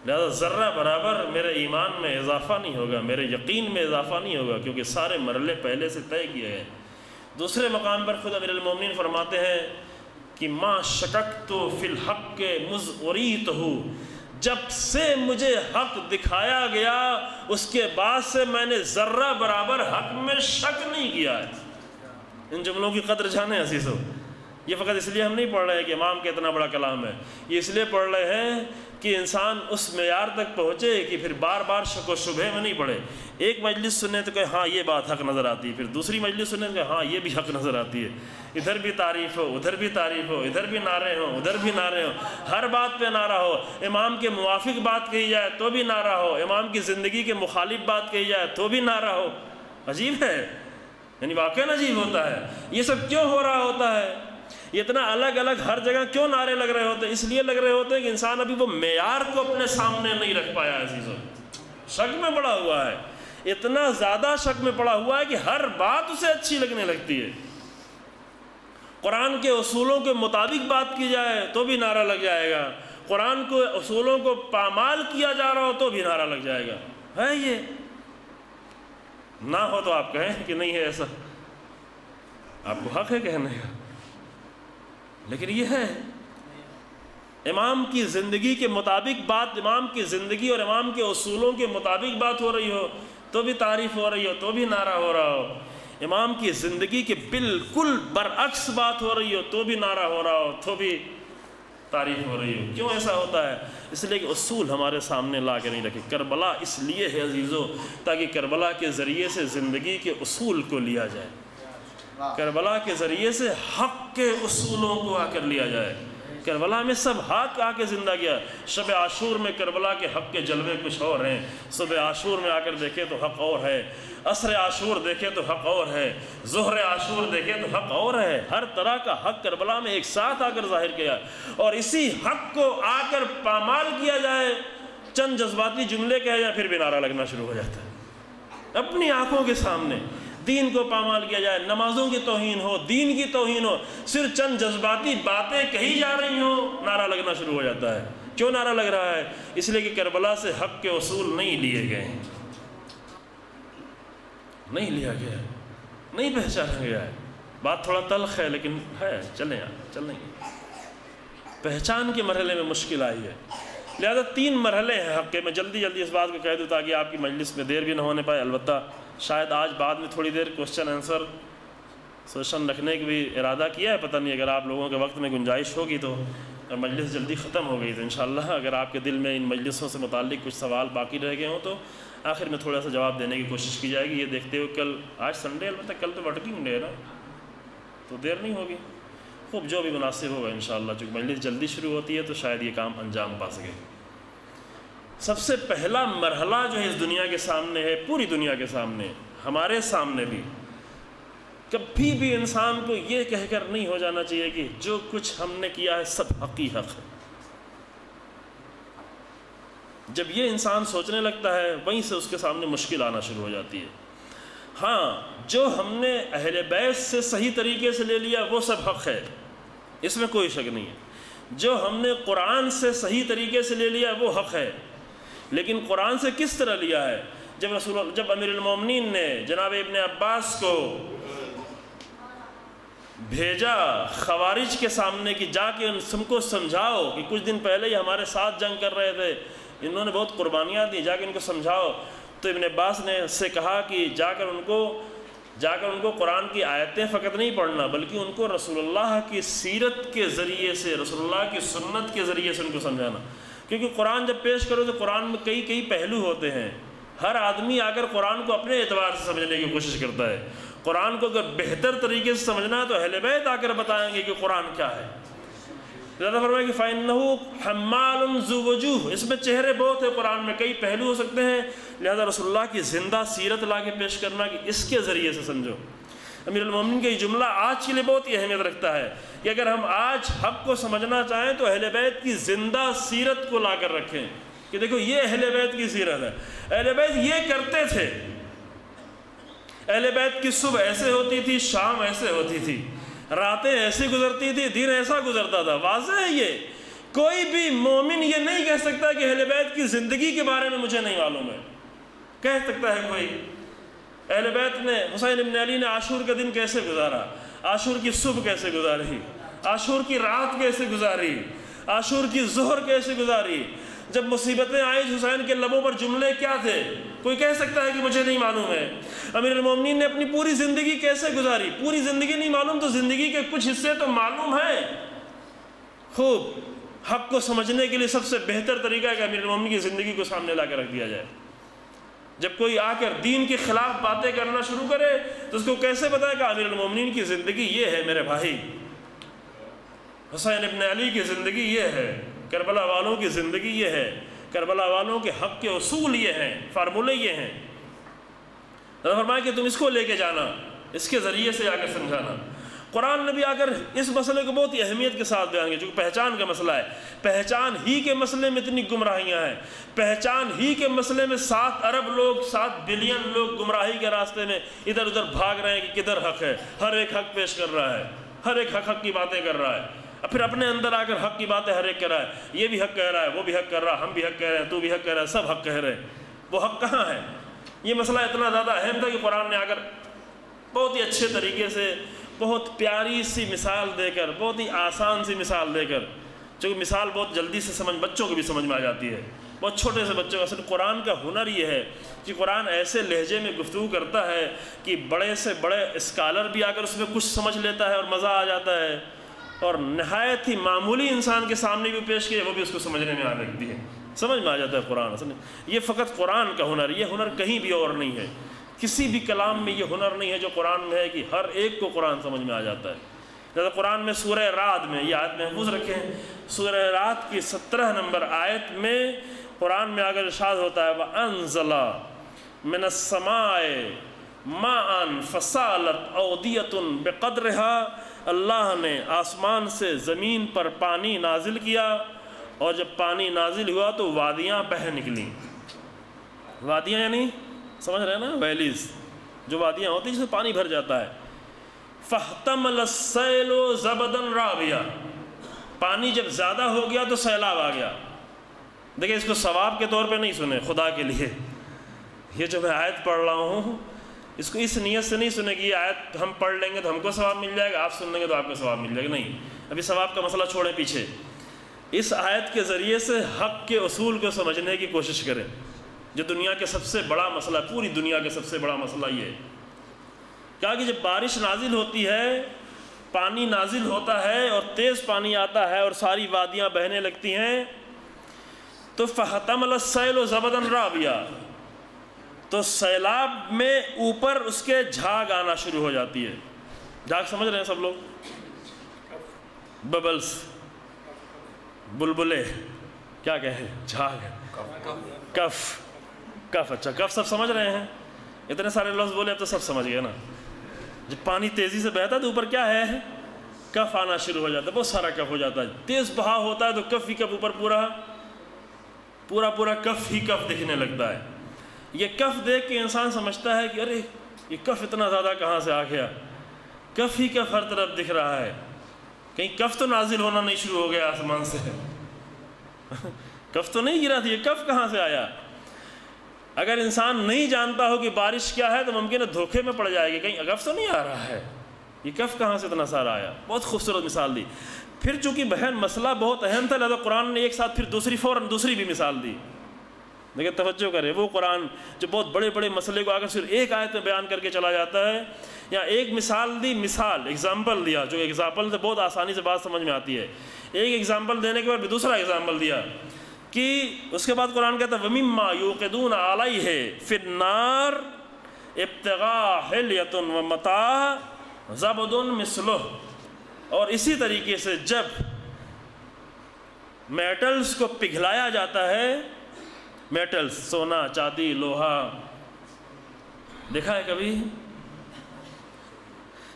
لہذا ذرہ برابر میرے ایمان میں اضافہ نہیں ہوگا، میرے یقین میں اضافہ نہیں ہوگا، کیونکہ سارے مرحلے پہلے سے طے کیے ہیں۔ دوسرے مقام پر خود امیر المومنین فرماتے ہیں کہ ما شککت فی الحق مذ اریتہ، جب سے مجھے حق دکھایا گیا اس کے بعد سے میں نے ذرہ برابر حق میں شک نہیں کیا ہے۔ ان جملوں کی قدر جانیں عزیزو، یہ فقط اس لیے ہم نہیں پڑھ رہے ہیں کہ امام کا اتنا بڑا کلام ہے، یہ اس لیے پڑھ رہے ہیں کہ انسان اس معیار تک پہنچے کہ پھر بار بار شک و شبہ میں نہیں پڑے۔ ایک مجلس سننے تو کہ ہاں یہ بات حق نظر آتی ہے، پھر دوسری مجلس سننے تو کہ ہاں یہ بھی حق نظر آتی ہے، ادھر بھی تعریف ہو ادھر بھی تعریف ہو، ادھر بھی نعرے ہوں ادھر بھی نعرے ہوں، ہر بات پہ نعرہ ہو، امام کے موافق بات کہی جائے تو بھی نعرہ ہو، امام کی زندگی کے مخالف بات کہی جائے تو بھی نعرہ ہو۔ عجیب ہے، یعنی واقعاً عجیب ہوتا ہے۔ یہ سب کیوں ہو رہا ہوتا ہے؟ یہ اتنا الگ الگ ہر جگہ کیوں نعرے لگ رہے ہوتے ہیں؟ اس لیے لگ رہے ہوتے ہیں کہ انسان ابھی وہ معیار کو اپنے سامنے نہیں رکھ پایا ہے عزیزو، شک میں پڑا ہوا ہے، اتنا زیادہ شک میں پڑا ہوا ہے کہ ہر بات اسے اچھی لگنے لگتی ہے۔ قرآن کے اصولوں کے مطابق بات کی جائے تو بھی نعرہ لگ جائے گا، قرآن کے اصولوں کو پامال کیا جا رہا ہو تو بھی نعرہ لگ جائے گا۔ ہے یہ نہ ہو تو آپ کہیں کہ نہیں ہے ایسا، آپ کو حق ہے کہنے کا، لیکن یہ ہے امام کی زندگی کے مطابق بات، امام کی زندگی اور امام کے اصولوں کے مطابق بات ہو رہی ہو تو بھی تعریف ہو رہی ہو تو بھی نعرہ ہو رہا ہو، امام کی زندگی کے بالکل برعکس بات ہو رہی ہو تو بھی نعرہ ہو رہا ہو تو بھی تعریف ہو رہی ہو۔ کیوں ایسا ہوتا ہے؟ اس لیے کہ اصول ہمارے سامنے لا کے نہیں رکھے۔ کربلا اس لیے ہے عزیزو تاکہ کربلا کے ذریعے سے زندگی کے اصول کو لیا جائے، کربلا کے ذریعے سے حق کے اصولوں کو آ کر لیا جائے۔ کربلا میں سب حق آ کے زندہ کیا۔ شب عاشور میں کربلا کے حق کے جلوے کچھ اور ہیں، صبح عاشور میں آ کر دیکھے تو حق اور ہے، عصر عاشور دیکھے تو حق اور ہے، ظہر عاشور دیکھے تو حق اور ہے۔ ہر طرح کا حق کربلا میں ایک ساتھ آ کر ظاہر کیا، اور اسی حق کو آ کر پامال کیا جائے، چند جذباتی جملے کہے جائیں پھر بھی نعرہ لگنا شروع ہو جاتا ہے۔ اپنی آنکھوں کے سامنے دین کو پامال کیا جائے، نمازوں کی توہین ہو، دین کی توہین ہو، صرف چند جذباتی باتیں کہی جا رہی ہوں، نعرہ لگنا شروع ہو جاتا ہے۔ کیوں نعرہ لگ رہا ہے؟ اس لیے کہ کربلا سے حق کے اصول نہیں لیے گئے، نہیں لیا گیا، نہیں پہچانا گیا ہے۔ بات تھوڑا تلخ ہے لیکن ہے، چلیں چلیں گے۔ پہچان کے مرحلے میں مشکل آئی ہے، لہذا 3 مرحلے ہیں حق کے۔ میں جلدی اس بات کو کہہ دوں تاکہ آپ کی مجلس میں دیر بھی نہ ہونے پائے۔ البتہ شاید آج بعد میں تھوڑی دیر کوسچن آنسر سیشن رکھنے کی بھی ارادہ کیا ہے، پتہ نہیں اگر آپ لوگوں کے وقت میں گنجائش ہوگی تو، اور مجلس جلدی ختم ہو گئی تو انشاءاللہ اگر آپ کے دل میں ان مجلسوں سے متعلق کچھ سوال باقی رہ گئے ہوں تو آخر میں تھوڑا سا جواب دینے کی کوشش کی جائے گی، یہ دیکھتے ہوئے کل آج سنڈے، البتہ کل تو ورکنگ ڈے ہے نا تو دیر نہیں ہوگی، خوب جو بھی مناسب ہوگا انشاءاللہ، چونکہ مجلس جلدی شروع ہوتی ہے تو شاید یہ کام انجام پا سکے۔ سب سے پہلا مرحلہ جو ہے اس دنیا کے سامنے ہے، پوری دنیا کے سامنے، ہمارے سامنے بھی، کبھی بھی انسان کو یہ کہہ کر نہیں ہو جانا چاہیے کہ جو کچھ ہم نے کیا ہے سب حق ہی حق ہے۔ جب یہ انسان سوچنے لگتا ہے وہیں سے اس کے سامنے مشکل آنا شروع ہو جاتی ہے۔ ہاں جو ہم نے اہل بیت سے صحیح طریقے سے لے لیا وہ سب حق ہے، اس میں کوئی شک نہیں ہے۔ جو ہم نے قرآن سے صحیح طریقے سے لے لیا وہ حق ہے، لیکن قرآن سے کس طرح لیا ہے؟ جب امیر المومنین نے جناب ابن عباس کو بھیجا خوارج کے سامنے کہ جا کے ان کو سمجھاؤ کہ کچھ دن پہلے ہی ہمارے ساتھ جنگ کر رہے تھے، انہوں نے بہت قربانیاں دی، جا کے ان کو سمجھاؤ، تو ابن عباس نے اس سے کہا کہ جا کر ان کو قرآن کی آیتیں فقط نہیں پڑھنا، بلکہ ان کو رسول اللہ کی سیرت کے ذریعے سے، رسول اللہ کی سنت کے ذریعے سے ان کو سمجھانا، کیونکہ قرآن جب پیش کرو تو قرآن میں کئی پہلو ہوتے ہیں۔ ہر آدمی آ کر قرآن کو اپنے اعتبار سے سمجھنے کی کوشش کرتا ہے۔ قرآن کو اگر بہتر طریقے سے سمجھنا ہے تو اہل بیت آ کر بتائیں گے کہ قرآن کیا ہے۔ زیادہ فرمائے کہ فَإِنَّهُ حَمَّالٌ ذُو وُجُوهٍ، اس میں چہرے بہت ہیں، قرآن میں کئی پہلو ہو سکتے ہیں، لہذا رسول اللہ کی زندہ سیرت لا کے پیش کرنا کہ اس کے ذریعے سے سمجھو۔ امیر المومنین کا یہ جملہ آج کے لیے بہت ہی اہمیت رکھتا ہے کہ اگر ہم آج حق کو سمجھنا چاہیں تو اہل بیت کی زندہ سیرت کو لا کر رکھیں کہ دیکھو یہ اہل بیت کی سیرت ہے، اہل بیت یہ کرتے تھے، اہل بیت کی صبح ایسے ہوتی تھی، شام ایسے ہوتی تھی، راتیں ایسی گزرتی تھی، دن ایسا گزرتا تھا۔ واضح ہے یہ، کوئی بھی مومن یہ نہیں کہہ سکتا کہ اہل بیت کی زندگی کے بارے میں مجھے نہیں معلوم ہے۔ کہہ سکتا ہے کوئی؟ اہل بیت نے، حسین ابن علی نے عاشور کا دن کیسے گزارا، عاشور کی صبح کیسے گزاری، عاشور کی رات کیسے گزاری، عاشور کی ظہر کیسے گزاری، جب مصیبتیں آئیں حسین کے لبوں پر جملے کیا تھے؟ کوئی کہہ سکتا ہے کہ مجھے نہیں معلوم ہے؟ امیر المومنین نے اپنی پوری زندگی کیسے گزاری؟ پوری زندگی نہیں معلوم تو زندگی کے کچھ حصے تو معلوم ہیں۔ خوب حق کو سمجھنے کے لیے سب سے بہتر طریقہ ہے کہ امیر المومنین کی زندگی کو سامنے لا کر رکھ دیا جائے۔ جب کوئی آ کر دین کے خلاف باتیں کرنا شروع کرے تو اس کو کیسے بتائے کہ امیر المومنین کی زندگی یہ ہے میرے بھائی، حسین ابن علی کی زندگی یہ ہے، کربلا والوں کی زندگی یہ ہے، کربلا والوں کے حق کے اصول یہ ہیں، فارمولے یہ ہیں۔ فرمایا کہ تم اس کو لے کے جانا، اس کے ذریعے سے آ کر سمجھانا۔ قرآن نے بھی آ کر اس مسئلے کو بہت ہی اہمیت کے ساتھ بیان کیا، جو پہچان کا مسئلہ ہے۔ پہچان ہی کے مسئلے میں اتنی گمراہیاں ہیں، پہچان ہی کے مسئلے میں 7 ارب لوگ، 7 بلین لوگ گمراہی کے راستے میں ادھر ادھر بھاگ رہے ہیں کہ کدھر حق ہے۔ ہر ایک حق پیش کر رہا ہے، ہر ایک حق کی باتیں کر رہا ہے، پھر اپنے اندر آ کر حق کی باتیں ہر ایک کر رہا ہے۔ یہ بھی حق کہہ رہا ہے، وہ بھی حق کر رہا ہے، ہم بھی حق کہہ رہے ہیں، تو بھی حق کہہ رہا ہے، سب حق کہہ رہے ہیں۔ وہ حق کہاں ہے؟ یہ مسئلہ اتنا زیادہ اہم تھا کہ قرآن نے آ کر بہت ہی اچھے طریقے سے، بہت پیاری سی مثال دے کر، بہت ہی آسان سی مثال دے کر، چونکہ مثال بہت جلدی سے بچوں کو بھی سمجھ میں آ جاتی ہے، بہت چھوٹے سے بچوں کو۔ اصل قرآن کا ہنر یہ ہے کہ قرآن ایسے لہجے میں گفتگو کرتا ہے کہ بڑے سے بڑے اسکالر بھی آ کر اس میں کچھ سمجھ لیتا ہے اور مزہ آ جاتا ہے، اور نہایت ہی معمولی انسان کے سامنے بھی پیش کیے وہ بھی اس کو سمجھنے میں آ لگتی ہے، سمجھ میں آ جاتا ہے قرآن۔ اصل یہ فقط قرآن کا ہنر، یہ ہنر کہیں بھی اور نہیں ہے، کسی بھی کلام میں یہ ہنر نہیں ہے جو قرآن میں ہے کہ ہر ایک کو قرآن سمجھ میں آ جاتا ہے۔ جیسے قرآن میں سورہ رعد میں، یہ آیت محفوظ رکھیں، سورہ رعد کی 17 نمبر آیت میں قرآن میں اگر ارشاد ہوتا ہے وَأَنزَلَ مِنَ السَّمَاءِ مَاءً فَسَالَتْ أَوْدِيَةٌ بِقَدْرِهَا، اللہ نے آسمان سے زمین پر پانی نازل کیا، اور جب پانی نازل ہوا تو وادیاں بہہ نکلیں۔ وادیاں یعنی سمجھ رہے ہیں نا، ویلیز، جو وادیاں ہوتی ہیں جس میں پانی بھر جاتا ہے۔ فَاحْتَمَلَ السَّيْلُ زَبَدًا رَابِيًا، پانی جب زیادہ ہو گیا تو سیلاب آ گیا۔ دیکھیں اس کو ثواب کے طور پہ نہیں سنیں، خدا کے لیے، یہ جو میں آیت پڑھ رہا ہوں اس کو اس نیت سے نہیں سنیں کہ یہ آیت ہم پڑھ لیں گے تو ہم کو ثواب مل جائے گا، آپ سن لیں گے تو آپ کو ثواب مل جائے گا، نہیں، ابھی ثواب کا مسئلہ چھوڑیں پیچھے۔ اس آیت کے ذریعے سے حق کے اصول کو سمجھنے کی کوشش کریں، جو دنیا کے سب سے بڑا مسئلہ، پوری دنیا کے سب سے بڑا مسئلہ یہ ہے کہا کہ جب بارش نازل ہوتی ہے، پانی نازل ہوتا ہے اور تیز پانی آتا ہے اور ساری وادیاں بہنے لگتی ہیں، تو فَحَتَمَلَ السَّيْلُ زَبَدًا رَابِيًا، تو سیلاب میں اوپر اس کے جھاگ آنا شروع ہو جاتی ہے۔ جھاگ سمجھ رہے ہیں سب لوگ؟ ببلز، بلبلے، کیا کہیں، جھاگ، کف، اچھا کف سب سمجھ رہے ہیں؟ اتنے سارے لفظ بولے اب تو سب سمجھ گئے نا۔ جب پانی تیزی سے بہتا ہے تو اوپر کیا ہے، کف آنا شروع ہو جاتا ہے، بہت سارا کف ہو جاتا ہے، تیز بہاؤ ہوتا ہے تو کف ہی کف، اوپر پورا کف ہی کف دکھنے لگتا ہے۔ یہ کف دیکھ کے انسان سمجھتا ہے کہ ارے یہ کف اتنا زیادہ کہاں سے آ گیا؟ کف ہی کف ہر طرف دکھ رہا ہے، کہیں کف تو نازل ہونا نہیں شروع ہو گیا آسمان سے؟ کف تو نہیں گرا تھا، یہ کف کہاں سے آیا؟ اگر انسان نہیں جانتا ہو کہ بارش کیا ہے تو ممکن ہے دھوکے میں پڑ جائے گی، کہیں کف تو نہیں آ رہا ہے، یہ کف کہاں سے اتنا سارا آیا؟ بہت خوبصورت مثال دی۔ پھر چونکہ بہن مسئلہ بہت اہم تھا، لہذا قرآن نے ایک ساتھ پھر فوراً دوسری بھی مثال دی۔ لیکن توجہ کریں، وہ قرآن جو بہت بڑے بڑے مسئلے کو آگے صرف ایک آیت میں بیان کر کے چلا جاتا ہے، یا ایک مثال دی، ایگزامپل دیا، جو ایگزامپل سے بہت آسانی سے بات سمجھ میں آتی ہے، ایک ایگزامپل دینے کے بعد بھی دوسرا ایگزامپل دیا، کہ اس کے بعد قرآن کہتا ہے وَمِمَّا يُوقِدُونَ عَلَيْهِ فِي النَّارِ ابْتِغَاءَ حِلْيَةٍ وَمَتَاعٍ زَبْدٌ مِثْلُهُ، اور اسی طریقے سے جب میٹلز کو پگھلایا جاتا ہے، میٹلز سونا چاندی لوہا، دیکھا ہے کبھی؟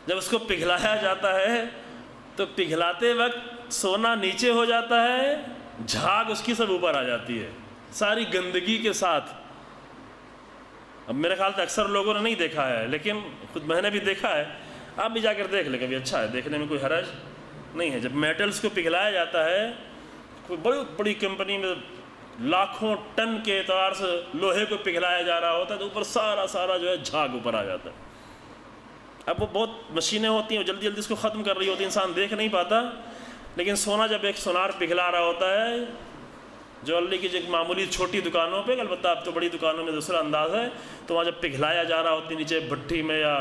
جب اس کو پگھلایا جاتا ہے تو پگھلاتے وقت سونا نیچے ہو جاتا ہے، جھاگ اس کی سب اوپر آ جاتی ہے ساری گندگی کے ساتھ۔ اب میرے خیال سے اکثر لوگوں نے نہیں دیکھا ہے، لیکن خود میں نے بھی دیکھا ہے، آپ بھی جا کر دیکھ لیں کبھی، اچھا ہے، دیکھنے میں کوئی حرج نہیں ہے۔ جب میٹلز کو پگھلایا جاتا ہے، کوئی بڑی بڑی کمپنی میں لاکھوں ٹن کے اعتبار سے لوہے کو پگھلایا جا رہا ہوتا ہے تو اوپر سارا جو ہے جھاگ اوپر آ جاتا ہے۔ اب وہ بہت مشینیں ہوتی ہیں، وہ جلدی جلدی اس کو ختم کر رہی ہوتی ہیں، انسان دیکھ نہیں پاتا، لیکن سونا جب ایک سونار پگھلا رہا ہوتا ہے، جو اللہ کی جو معمولی چھوٹی دکانوں پہ، البتہ اب تو بڑی دکانوں میں دوسرا انداز ہے، تو وہاں جب پگھلایا جا رہا ہوتا ہے نیچے بھٹی میں یا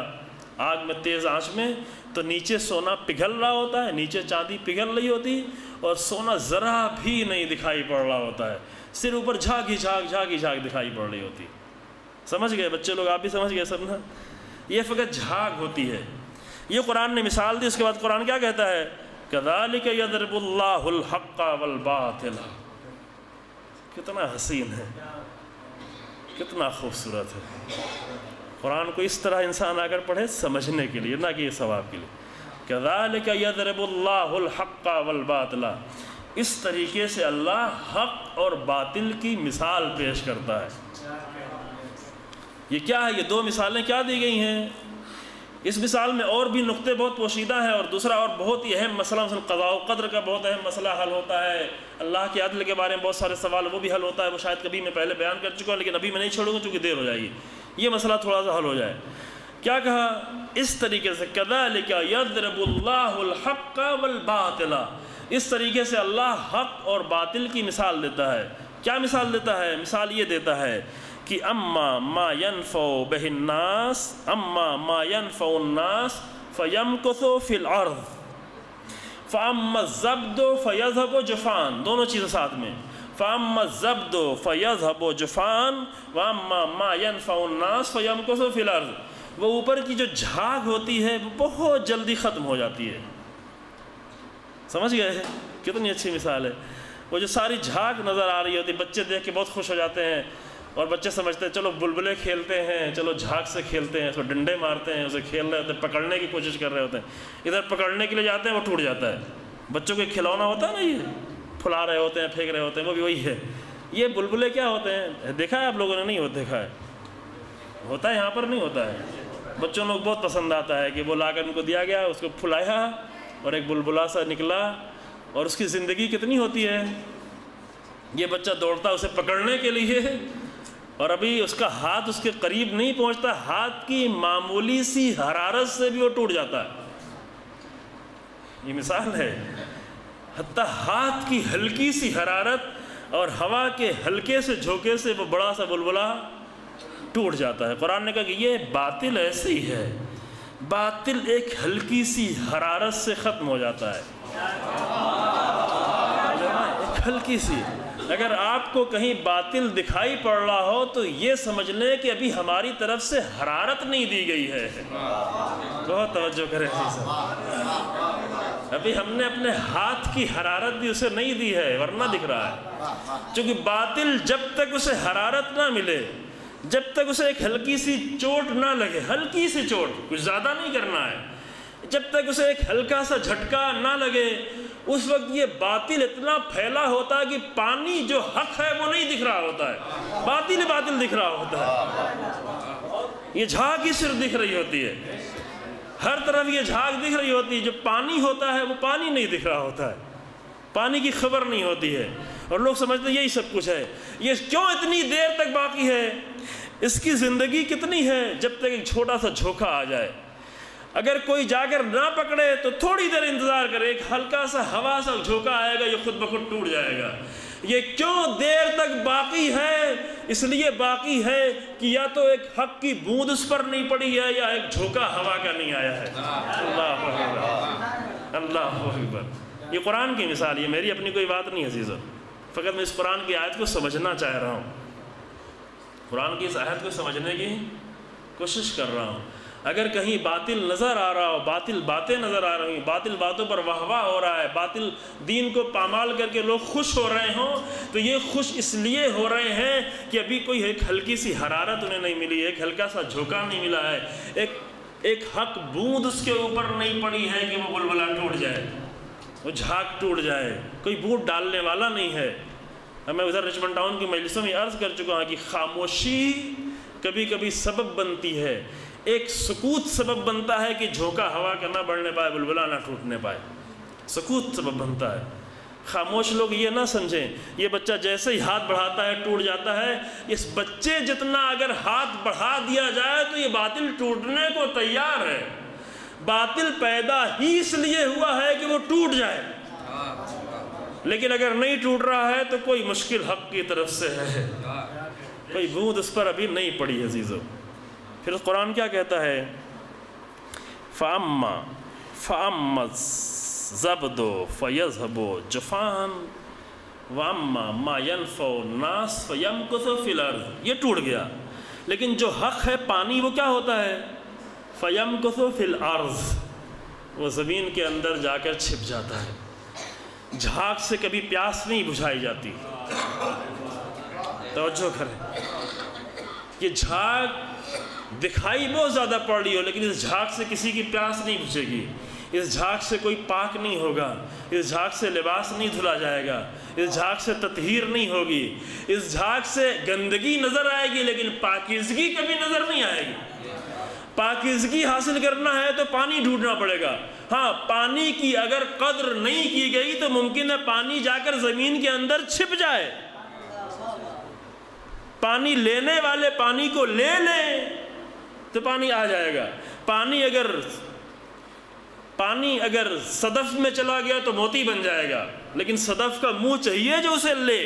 آگ میں تیز آنچ میں، تو نیچے سونا پگھل رہا ہوتا ہے، نیچے چاندی پگھل رہی ہوتی، اور سونا ذرا بھی نہیں دکھائی پڑ رہا ہوتا ہے، صرف اوپر جھاگ ہی جھاگ دکھائی پڑ رہی ہوتی۔ سمجھ گئے بچے لوگ؟ آپ بھی سمجھ گئے سب نا؟ یہ فقط جھاگ ہوتی ہے۔ یہ قرآن نے مثال دی۔ اس کے بعد قرآن کیا کہتا ہے؟ كَذَلِكَ يَضْرِبُ اللَّهُ الْحَقَّ وَالْبَاطِلَ۔ کتنا حسین ہے، کتنا خوبصورت ہے۔ قرآن کو اس طرح انسان آ کر پڑھے سمجھنے کے لیے، نہ کہ ثواب کے لیے۔ كَذَلِكَ يَضْرِبُ اللَّهُ الْحَقَّ وَالْبَاطِلَ، اس طریقے سے اللہ حق اور باطل کی مثال پیش کرتا ہے۔ یہ کیا ہے؟ یہ دو مثالیں کیا دی گئی ہیں؟ اس مثال میں اور بھی نقطے بہت پوشیدہ ہیں، اور دوسرا اور بہت ہی اہم مسئلہ، مثلا قضاء و قدر کا بہت اہم مسئلہ حل ہوتا ہے، اللہ کے عدل کے بارے میں بہت سارے سوال وہ بھی حل ہوتا ہے، وہ شاید کبھی میں پہلے بیان کر چکا ہوں، لیکن ابھی میں نہیں چھوڑوں گا چونکہ دیر ہو جائے گی، یہ مسئلہ تھوڑا سا حل ہو جائے۔ کیا کہا؟ اس طریقے سے كَذَلِكَ يَضْرِبُ اللَّهُ الْحَقَّ وَالْبَاطِلَ، اس طریقے سے اللہ حق اور باطل کی مثال دیتا ہے۔ کیا مثال دیتا ہے؟ مثال یہ دیتا ہے کہ اما ما ينفع به الناس فيمكث في الارض فاما الزبد فيذهب جفان، دونوں چیزیں ساتھ میں، فاما الزبد فيذهب جفان واما ما ينفع الناس فيمكث في الارض، وہ اوپر کی جو جھاگ ہوتی ہے وہ بہت جلدی ختم ہو جاتی ہے۔ سمجھ گئے؟ کتنی اچھی مثال ہے۔ وہ جو ساری جھاگ نظر آ رہی ہوتی ہے، بچے دیکھ کے بہت خوش ہو جاتے ہیں، اور بچے سمجھتے ہیں چلو بلبلے کھیلتے ہیں، چلو جھاگ سے کھیلتے ہیں، اس کو ڈنڈے مارتے ہیں، اسے کھیل رہے ہوتے ہیں، پکڑنے کی کوشش کر رہے ہوتے ہیں، ادھر پکڑنے کے لیے جاتے ہیں وہ ٹوٹ جاتا ہے۔ بچوں کو ایک کھلونا ہوتا ہے نا، یہ پھلا رہے ہوتے ہیں، پھینک رہے ہوتے ہیں، وہ بھی وہی ہے۔ یہ بلبلے کیا ہوتے ہیں؟ دیکھا ہے آپ لوگوں نے؟ نہیں دیکھا ہے؟ ہوتا ہے، یہاں پر نہیں ہوتا ہے۔ بچوں لوگ بہت پسند آتا ہے کہ وہ لا کر ان کو دیا گیا، اس کو پھلایا اور ایک بلبلا سا نکلا، اور اس کی زندگی کتنی ہوتی ہے، یہ بچہ دوڑتا اسے پکڑنے کے لیے، اور ابھی اس کا ہاتھ اس کے قریب نہیں پہنچتا، ہاتھ کی معمولی سی حرارت سے بھی وہ ٹوٹ جاتا ہے۔ یہ مثال ہے، حتیٰ ہاتھ کی ہلکی سی حرارت اور ہوا کے ہلکے سے جھونکے سے وہ بڑا سا بلبلا ٹوٹ جاتا ہے۔ قرآن نے کہا کہ یہ باطل ایسی ہے، باطل ایک ہلکی سی حرارت سے ختم ہو جاتا ہے، ایک ہلکی سی۔ اگر آپ کو کہیں باطل دکھائی پڑ رہا ہو تو یہ سمجھ لیں کہ ابھی ہماری طرف سے حرارت نہیں دی گئی ہے۔ بہت توجہ کریں، ابھی ہم نے اپنے ہاتھ کی حرارت بھی اسے نہیں دی ہے، ورنہ دکھ رہا ہے۔ چونکہ باطل جب تک اسے حرارت نہ ملے، جب تک اسے ایک ہلکی سی چوٹ نہ لگے، ہلکی سی چوٹ، کچھ زیادہ نہیں کرنا ہے، جب تک اسے ایک ہلکا سا جھٹکا نہ لگے، اس وقت یہ باطل اتنا پھیلا ہوتا ہے کہ پانی جو حق ہے وہ نہیں دکھ رہا ہوتا ہے، باطل دکھ رہا ہوتا ہے۔ یہ جھاگ ہی صرف دکھ رہی ہوتی ہے، ہر طرف یہ جھاگ دکھ رہی ہوتی ہے، جو پانی ہوتا ہے وہ پانی نہیں دکھ رہا ہوتا ہے، پانی کی خبر نہیں ہوتی ہے، اور لوگ سمجھتے ہیں یہی سب کچھ ہے۔ یہ کیوں اتنی دیر تک باقی ہے؟ اس کی زندگی کتنی ہے؟ جب تک ایک چھوٹا سا جھونکا آ جائے، اگر کوئی جا کر نہ پکڑے تو تھوڑی دیر انتظار کرے، ایک ہلکا سا ہوا سا جھونکا آئے گا، یہ خود بخود ٹوٹ جائے گا۔ یہ کیوں دیر تک باقی ہے؟ اس لیے باقی ہے کہ یا تو ایک حق کی بوند اس پر نہیں پڑی ہے، یا ایک جھونکا ہوا کا نہیں آیا ہے۔ اللہ اکبر، اللہ اکبر۔ یہ قرآن کی مثال، یہ میری اپنی کوئی بات نہیں عزیزو، فقط میں اس قرآن کی آیت کو سمجھنا چاہ رہا ہوں، قرآن کی اس آیت کو سمجھنے کی کوشش کر رہا ہوں۔ اگر کہیں باطل نظر آ رہا ہو، باطل باتیں نظر آ رہی ہیں، باطل باتوں پر واہ واہ ہو رہا ہے، باطل دین کو پامال کر کے لوگ خوش ہو رہے ہوں، تو یہ خوش اس لیے ہو رہے ہیں کہ ابھی کوئی ایک ہلکی سی حرارت انہیں نہیں ملی، ایک ہلکا سا جھونکا نہیں ملا ہے، ایک حق بوند اس کے اوپر نہیں پڑی ہے کہ وہ بلبلہ ٹوٹ جائے، وہ جھاگ ٹوٹ جائے، کوئی بوند ڈالنے والا نہیں ہے۔ میں ادھر رچمنڈ ٹاؤن کی مجلسوں میں عرض کر چکا ہوں کہ خاموشی کبھی کبھی سبب بنتی ہے، ایک سکوت سبب بنتا ہے کہ جھونکا ہوا کا نہ بڑھنے پائے، بلبلہ نہ ٹوٹنے پائے، سکوت سبب بنتا ہے۔ خاموش لوگ یہ نہ سمجھیں یہ بچہ جیسے ہی ہاتھ بڑھاتا ہے ٹوٹ جاتا ہے، اس بچے جتنا اگر ہاتھ بڑھا دیا جائے تو یہ باطل ٹوٹنے کو تیار ہے۔ باطل پیدا ہی اس لیے ہوا ہے کہ وہ ٹوٹ جائے، لیکن اگر نہیں ٹوٹ رہا ہے تو کوئی مشکل حق کی طرف سے ہے، کوئی بوند اس پر ابھی نہیں پڑی عزیزو۔ پھر قرآن کیا کہتا ہے؟ فَأَمَّا الزَّبْدُ فَيَذْهَبُ جُفَاءً وَأَمَّا مَا يَنْفَعُ النَّاسَ فَيَمْكُثُ فِي الْأَرْضِ۔ یہ ٹوٹ گیا، لیکن جو حق ہے پانی وہ کیا ہوتا ہے؟ فَيَمْكُثُ فِي الْأَرْضِ، وہ زمین کے اندر جا کر چھپ جاتا ہے، جھاگ سے کبھی پیاس نہیں بجھائی جاتی۔ توجہ کریں، یہ جھاگ دکھائی بہت زیادہ پڑ رہی ہو، لیکن اس جھاگ سے کسی کی پیاس نہیں بجھے گی، اس جھاگ سے کوئی پاک نہیں ہوگا، اس جھاگ سے لباس نہیں دھلا جائے گا، اس جھاگ سے تطہیر نہیں ہوگی، اس جھاگ سے گندگی نظر آئے گی لیکن پاکیزگی کبھی نظر نہیں آئے گی۔ پاکیزگی حاصل کرنا ہے تو پانی ڈھونڈنا پڑے گا۔ ہاں، پانی کی اگر قدر نہیں کی گئی تو ممکن ہے پانی جا کر زمین کے اندر چھپ جائے، پانی لینے والے پانی کو لے لیں تو پانی آ جائے گا۔ پانی اگر صدف میں چلا گیا تو موتی بن جائے گا، لیکن صدف کا منہ چاہیے جو اسے لے،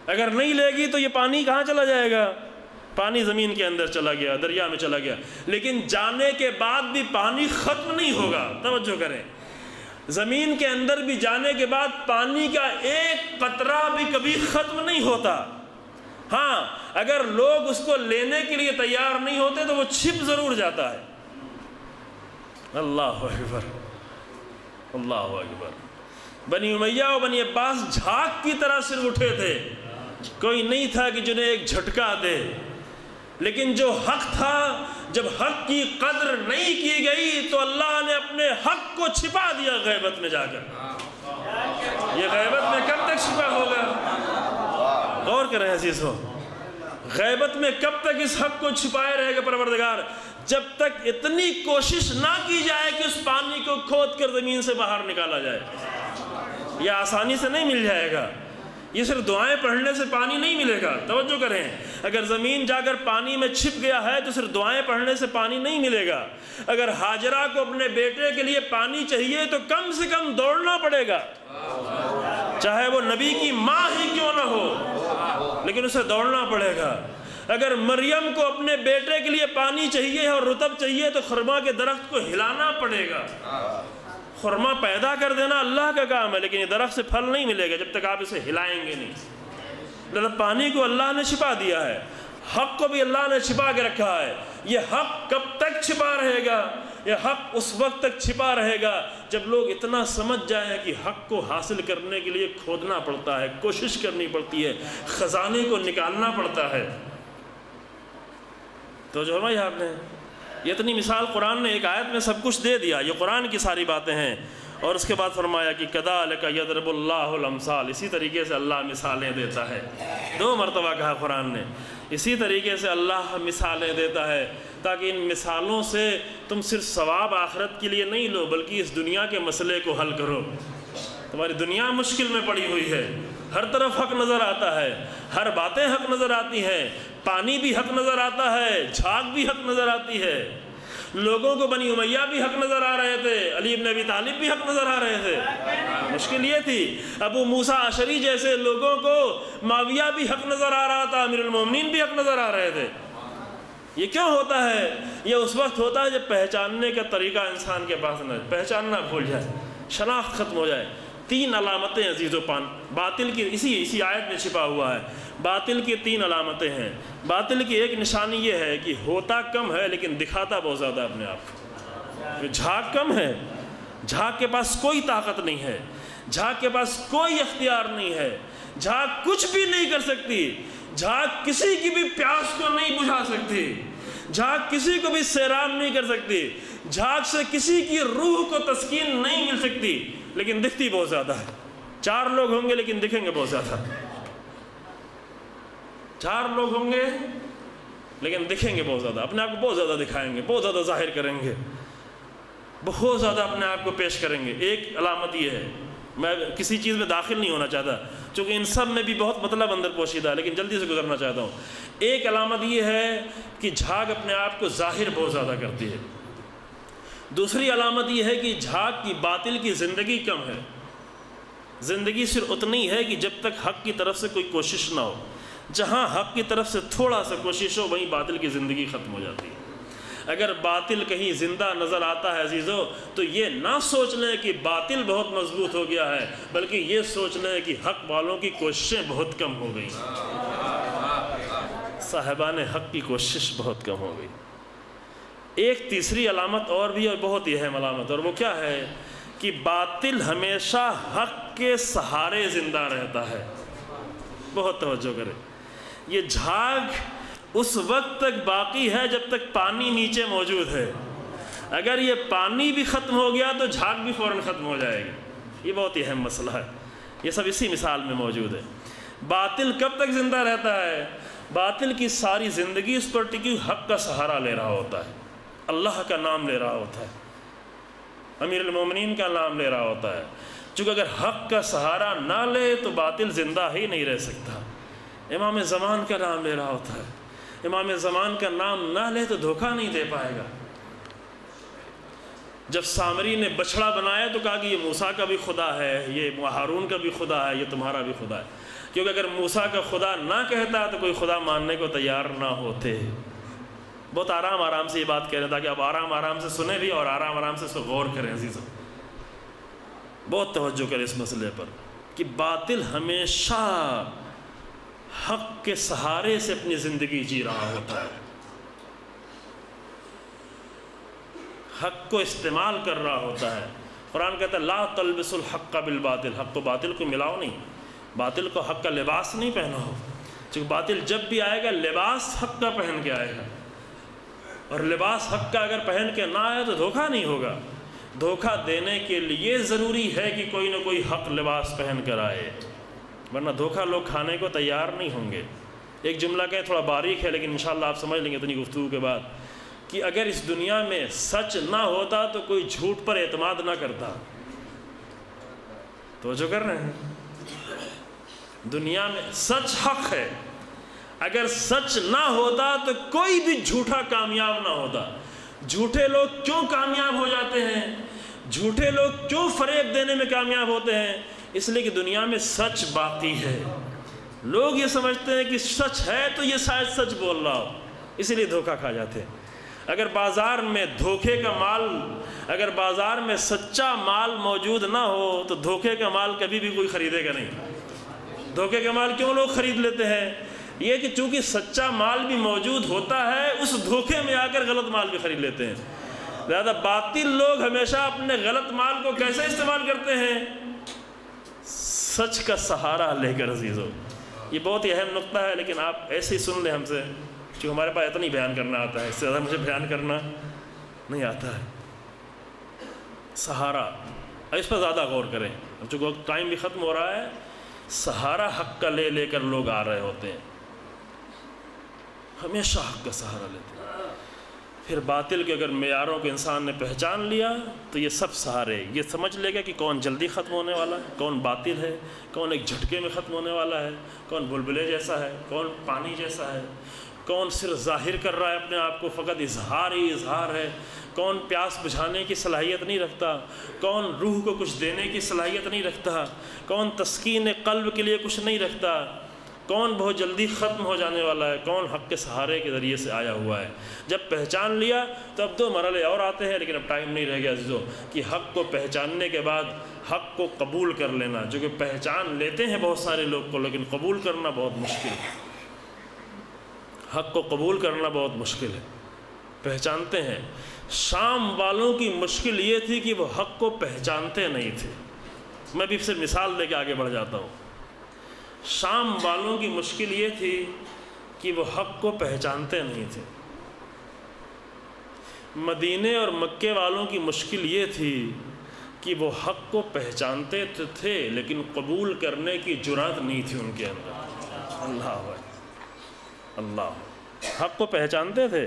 اگر نہیں لے گی تو یہ پانی کہاں چلا جائے گا؟ پانی زمین کے اندر چلا گیا، دریا میں چلا گیا، لیکن جانے کے بعد بھی پانی ختم نہیں ہوگا۔ توجہ کریں، زمین کے اندر بھی جانے کے بعد پانی کا ایک قطرہ بھی کبھی ختم نہیں ہوتا۔ ہاں، اگر لوگ اس کو لینے کے لیے تیار نہیں ہوتے تو وہ چھپ ضرور جاتا ہے۔ اللہ اکبر، اللہ اکبر۔ بنی امیہ و بنی عباس جھاگ کی طرح صرف اٹھے تھے، کوئی نہیں تھا کہ جنہیں ایک جھٹکا دے، لیکن جو حق تھا، جب حق کی قدر نہیں کی گئی تو اللہ نے اپنے حق کو چھپا دیا غیبت میں جا کر۔ یہ غیبت میں کب تک چھپا ہوگا؟ غور کریں عزیزو، غیبت میں کب تک اس حق کو چھپائے رہے گا پروردگار؟ جب تک اتنی کوشش نہ کی جائے کہ اس پانی کو کھود کر زمین سے باہر نکالا جائے۔ یہ آسانی سے نہیں مل جائے گا، یہ صرف دعائیں پڑھنے سے پانی نہیں ملے گا۔ توجہ کریں، اگر زمین جا کر پانی میں چھپ گیا ہے تو صرف دعائیں پڑھنے سے پانی نہیں ملے گا۔ اگر ہاجرہ کو اپنے بیٹے کے لیے پانی چاہیے تو کم سے کم دوڑنا پڑے گا، چاہے وہ نبی کی ماں ہی کیوں نہ ہو، لیکن اسے دوڑنا پڑے گا۔ اگر مریم کو اپنے بیٹے کے لیے پانی چاہیے اور رطب چاہیے تو خرما کے درخت کو ہلانا پڑے گا۔ خرما پیدا کر دینا اللہ کا کام ہے، لیکن یہ درخت سے پھل نہیں ملے گا جب تک آپ اسے ہلائیں گے نہیں۔ لہذا پانی کو اللہ نے چھپا دیا ہے، حق کو بھی اللہ نے چھپا کے رکھا ہے۔ یہ حق کب تک چھپا رہے گا؟ یہ حق اس وقت تک چھپا رہے گا جب لوگ اتنا سمجھ جائیں کہ حق کو حاصل کرنے کے لیے کھودنا پڑتا ہے، کوشش کرنی پڑتی ہے، خزانے کو نکالنا پڑتا ہے۔ تو جو ہمیں آپ نے یہ اتنی مثال قرآن نے ایک آیت میں سب کچھ دے دیا، یہ قرآن کی ساری باتیں ہیں۔ اور اس کے بعد فرمایا کہ کذالک یضرب اللہ الامثال، اسی طریقے سے اللہ مثالیں دیتا ہے۔ 2 مرتبہ کہا قرآن نے، اسی طریقے سے اللہ مثالیں دیتا ہے تاکہ ان مثالوں سے تم صرف ثواب آخرت کے لیے نہیں لو بلکہ اس دنیا کے مسئلے کو حل کرو۔ تمہاری دنیا مشکل میں پڑی ہوئی ہے، ہر طرف حق نظر آتا ہے، ہر باتیں حق نظر آتی ہیں، پانی بھی حق نظر آتا ہے، جھاگ بھی حق نظر آتی ہے۔ لوگوں کو بنی امیہ بھی حق نظر آ رہے تھے، علی بن ابی طالب بھی حق نظر آ رہے تھے۔ مشکل یہ تھی ابو موسیٰ اشعری جیسے لوگوں کو معاویہ بھی حق نظر آ رہا تھا، امیر المومنین بھی حق نظر آ رہے تھے۔ یہ کیوں ہوتا ہے؟ یہ اس وقت ہوتا ہے جب پہچاننے کا طریقہ انسان کے پاس نہ، پہچاننا بھول جائے، شناخت ختم ہو جائے۔ 3 علامتیں عزیز و پان باطل کی اسی آیت میں چھپا ہوا ہے۔ باطل کی 3 علامتیں ہیں۔ باطل کی ایک نشانی یہ ہے کہ ہوتا کم ہے لیکن دکھاتا بہت زیادہ اپنے آپ کو۔ جھاگ کم ہے، جھاگ کے پاس کوئی طاقت نہیں ہے، جھاگ کے پاس کوئی اختیار نہیں ہے، جھاگ کچھ بھی نہیں کر سکتی، جھاگ کسی کی بھی پیاس کو نہیں بجھا سکتی، جھاگ کسی کو بھی سیراب نہیں کر سکتی، جھاگ سے کسی کی روح کو تسکین نہیں مل سکتی، لیکن دکھتی بہت زیادہ ہے۔ 4 لوگ ہوں گے لیکن دکھیں گے بہت زیادہ، 4 لوگ ہوں گے لیکن دکھیں گے بہت زیادہ، اپنے آپ کو بہت زیادہ دکھائیں گے، بہت زیادہ ظاہر کریں گے، بہت زیادہ اپنے آپ کو پیش کریں گے۔ ایک علامت یہ ہے، میں کسی چیز میں داخل نہیں ہونا چاہتا چونکہ ان سب میں بھی بہت مطلب اندر پوشیدہ ہے، لیکن جلدی سے گزرنا چاہتا ہوں۔ ایک علامت یہ ہے کہ جھاگ اپنے آپ کو ظاہر بہت زیادہ کرتی ہے۔ دوسری علامت یہ ہے کہ جھاگ کی باطل کی زندگی کم ہے۔ زندگی صرف اتنی ہے کہ جب تک حق کی طرف سے کوئی کوشش نہ ہو، جہاں حق کی طرف سے تھوڑا سا کوشش ہو وہیں باطل کی زندگی ختم ہو جاتی ہے۔ اگر باطل کہیں زندہ نظر آتا ہے عزیزو تو یہ نہ سوچ لیں کہ باطل بہت مضبوط ہو گیا ہے، بلکہ یہ سوچ لیں کہ حق والوں کی کوششیں بہت کم ہو گئی، صاحبان حق کی کوشش بہت کم ہو گئی۔ ایک تیسری علامت اور بھی، اور بہت ہی اہم علامت، اور وہ کیا ہے کہ باطل ہمیشہ حق کے سہارے زندہ رہتا ہے۔ بہت توجہ کریں، یہ جھاگ اس وقت تک باقی ہے جب تک پانی نیچے موجود ہے، اگر یہ پانی بھی ختم ہو گیا تو جھاگ بھی فوراً ختم ہو جائے گی۔ یہ بہت ہی اہم مسئلہ ہے، یہ سب اسی مثال میں موجود ہے۔ باطل کب تک زندہ رہتا ہے؟ باطل کی ساری زندگی اس پر ٹکی حق کا سہارا لے رہا ہوتا ہے، اللہ کا نام لے رہا ہوتا ہے، امیر المومنین کا نام لے رہا ہوتا ہے۔ چونکہ اگر حق کا سہارا نہ لے تو باطل زندہ ہی نہیں رہ سکتا۔ امام زمان کا نام لے رہا ہوتا ہے، امام زمان کا نام نہ لے تو دھوکہ نہیں دے پائے گا۔ جب سامری نے بچھڑا بنایا تو کہا کہ یہ موسیٰ کا بھی خدا ہے، یہ ہارون کا بھی خدا ہے، یہ تمہارا بھی خدا ہے، کیونکہ اگر موسیٰ کا خدا نہ کہتا تو کوئی خدا ماننے کو تیار نہ ہوتے۔ بہت آرام سے یہ بات کہہ رہے ہیں تاکہ آپ آرام سے سنیں بھی اور آرام سے اس کو غور کریں عزیزوں۔ بہت توجہ کریں اس مسئلے پر کہ باطل ہمیشہ حق کے سہارے سے اپنی زندگی جی رہا ہوتا ہے، حق کو استعمال کر رہا ہوتا ہے۔ قرآن کہتا ہے لا تلبسوا الحق بالباطل، حق کو باطل کو ملاؤ نہیں، باطل کو حق کا لباس نہیں پہناؤ، چونکہ باطل جب بھی آئے گا لباس حق کا پہن کے آئے گا، اور لباس حق کا اگر پہن کے نہ آئے تو دھوکہ نہیں ہوگا۔ دھوکہ دینے کے لیے ضروری ہے کہ کوئی نہ کوئی حق لباس پہن کر آئے، ورنہ دھوکہ لوگ کھانے کو تیار نہیں ہوں گے۔ ایک جملہ کہیں تھوڑا باریک ہے لیکن انشاءاللہ آپ سمجھ لیں گے اتنی گفتگو کے بعد، کہ اگر اس دنیا میں سچ نہ ہوتا تو کوئی جھوٹ پر اعتماد نہ کرتا۔ توجہ کر رہے ہیں؟ دنیا میں سچ حق ہے، اگر سچ نہ ہوتا تو کوئی بھی جھوٹا کامیاب نہ ہوتا۔ جھوٹے لوگ کیوں کامیاب ہو جاتے ہیں؟ جھوٹے لوگ کیوں فریب دینے میں کامیاب ہوتے ہیں؟ اس لیے کہ دنیا میں سچ باقی ہے۔ لوگ یہ سمجھتے ہیں کہ سچ ہے تو یہ شاید سچ بول رہا ہو، اسی لیے دھوکہ کھا جاتے ہیں۔ اگر بازار میں دھوکے کا مال، اگر بازار میں سچا مال موجود نہ ہو تو دھوکے کا مال کبھی بھی کوئی خریدے گا نہیں۔ دھوکے کا مال کیوں لوگ خرید لیتے ہیں؟ یہ کہ چونکہ سچا مال بھی موجود ہوتا ہے، اس دھوکے میں آ کر غلط مال بھی خرید لیتے ہیں۔ لہذا باطل لوگ ہمیشہ اپنے غلط مال کو کیسے استعمال کرتے ہیں؟ سچ کا سہارا لے کر عزیزو۔ یہ بہت ہی اہم نقطہ ہے، لیکن آپ ایسے ہی سن لیں ہم سے، کیونکہ ہمارے پاس اتنا ہی بیان کرنا آتا ہے، اس سے زیادہ مجھے بیان کرنا نہیں آتا ہے۔ سہارا، اس پر زیادہ غور کریں، چونکہ ٹائم بھی ختم ہو رہا ہے۔ سہارا حق کا لے کر لوگ آ رہے ہوتے ہیں۔ ہمیشہ حق کا سہارا لیتے ہیں۔ پھر باطل کے اگر معیاروں کو انسان نے پہچان لیا تو یہ سب سہارے یہ سمجھ لے گا کہ کون جلدی ختم ہونے والا ہے، کون باطل ہے، کون ایک جھٹکے میں ختم ہونے والا ہے، کون بلبلے جیسا ہے، کون پانی جیسا ہے، کون صرف ظاہر کر رہا ہے اپنے آپ کو، فقط اظہار ہی اظہار ہے، کون پیاس بجھانے کی صلاحیت نہیں رکھتا، کون روح کو کچھ دینے کی صلاحیت نہیں رکھتا، کون تسکین قلب کے لیے کچھ نہیں رکھتا، کون بہت جلدی ختم ہو جانے والا ہے، کون حق کے سہارے کے ذریعے سے آیا ہوا ہے۔ جب پہچان لیا تو اب 2 مرحلے اور آتے ہیں، لیکن اب ٹائم نہیں رہ گیا عزیزو، کہ حق کو پہچاننے کے بعد حق کو قبول کر لینا، جو کہ پہچان لیتے ہیں بہت سارے لوگ کو، لیکن قبول کرنا بہت مشکل ہے۔ حق کو قبول کرنا بہت مشکل ہے، پہچانتے ہیں۔ شام والوں کی مشکل یہ تھی کہ وہ حق کو پہچانتے نہیں تھے۔ میں بھی صرف مثال دے کے آگے بڑھ جاتا ہوں۔ شام والوں کی مشکل یہ تھی کہ وہ حق کو پہچانتے نہیں تھے۔ مدینے اور مکے والوں کی مشکل یہ تھی کہ وہ حق کو پہچانتے تھے لیکن قبول کرنے کی جرات نہیں تھی ان کے اندر۔ اللہ اللہ، حق کو پہچانتے تھے،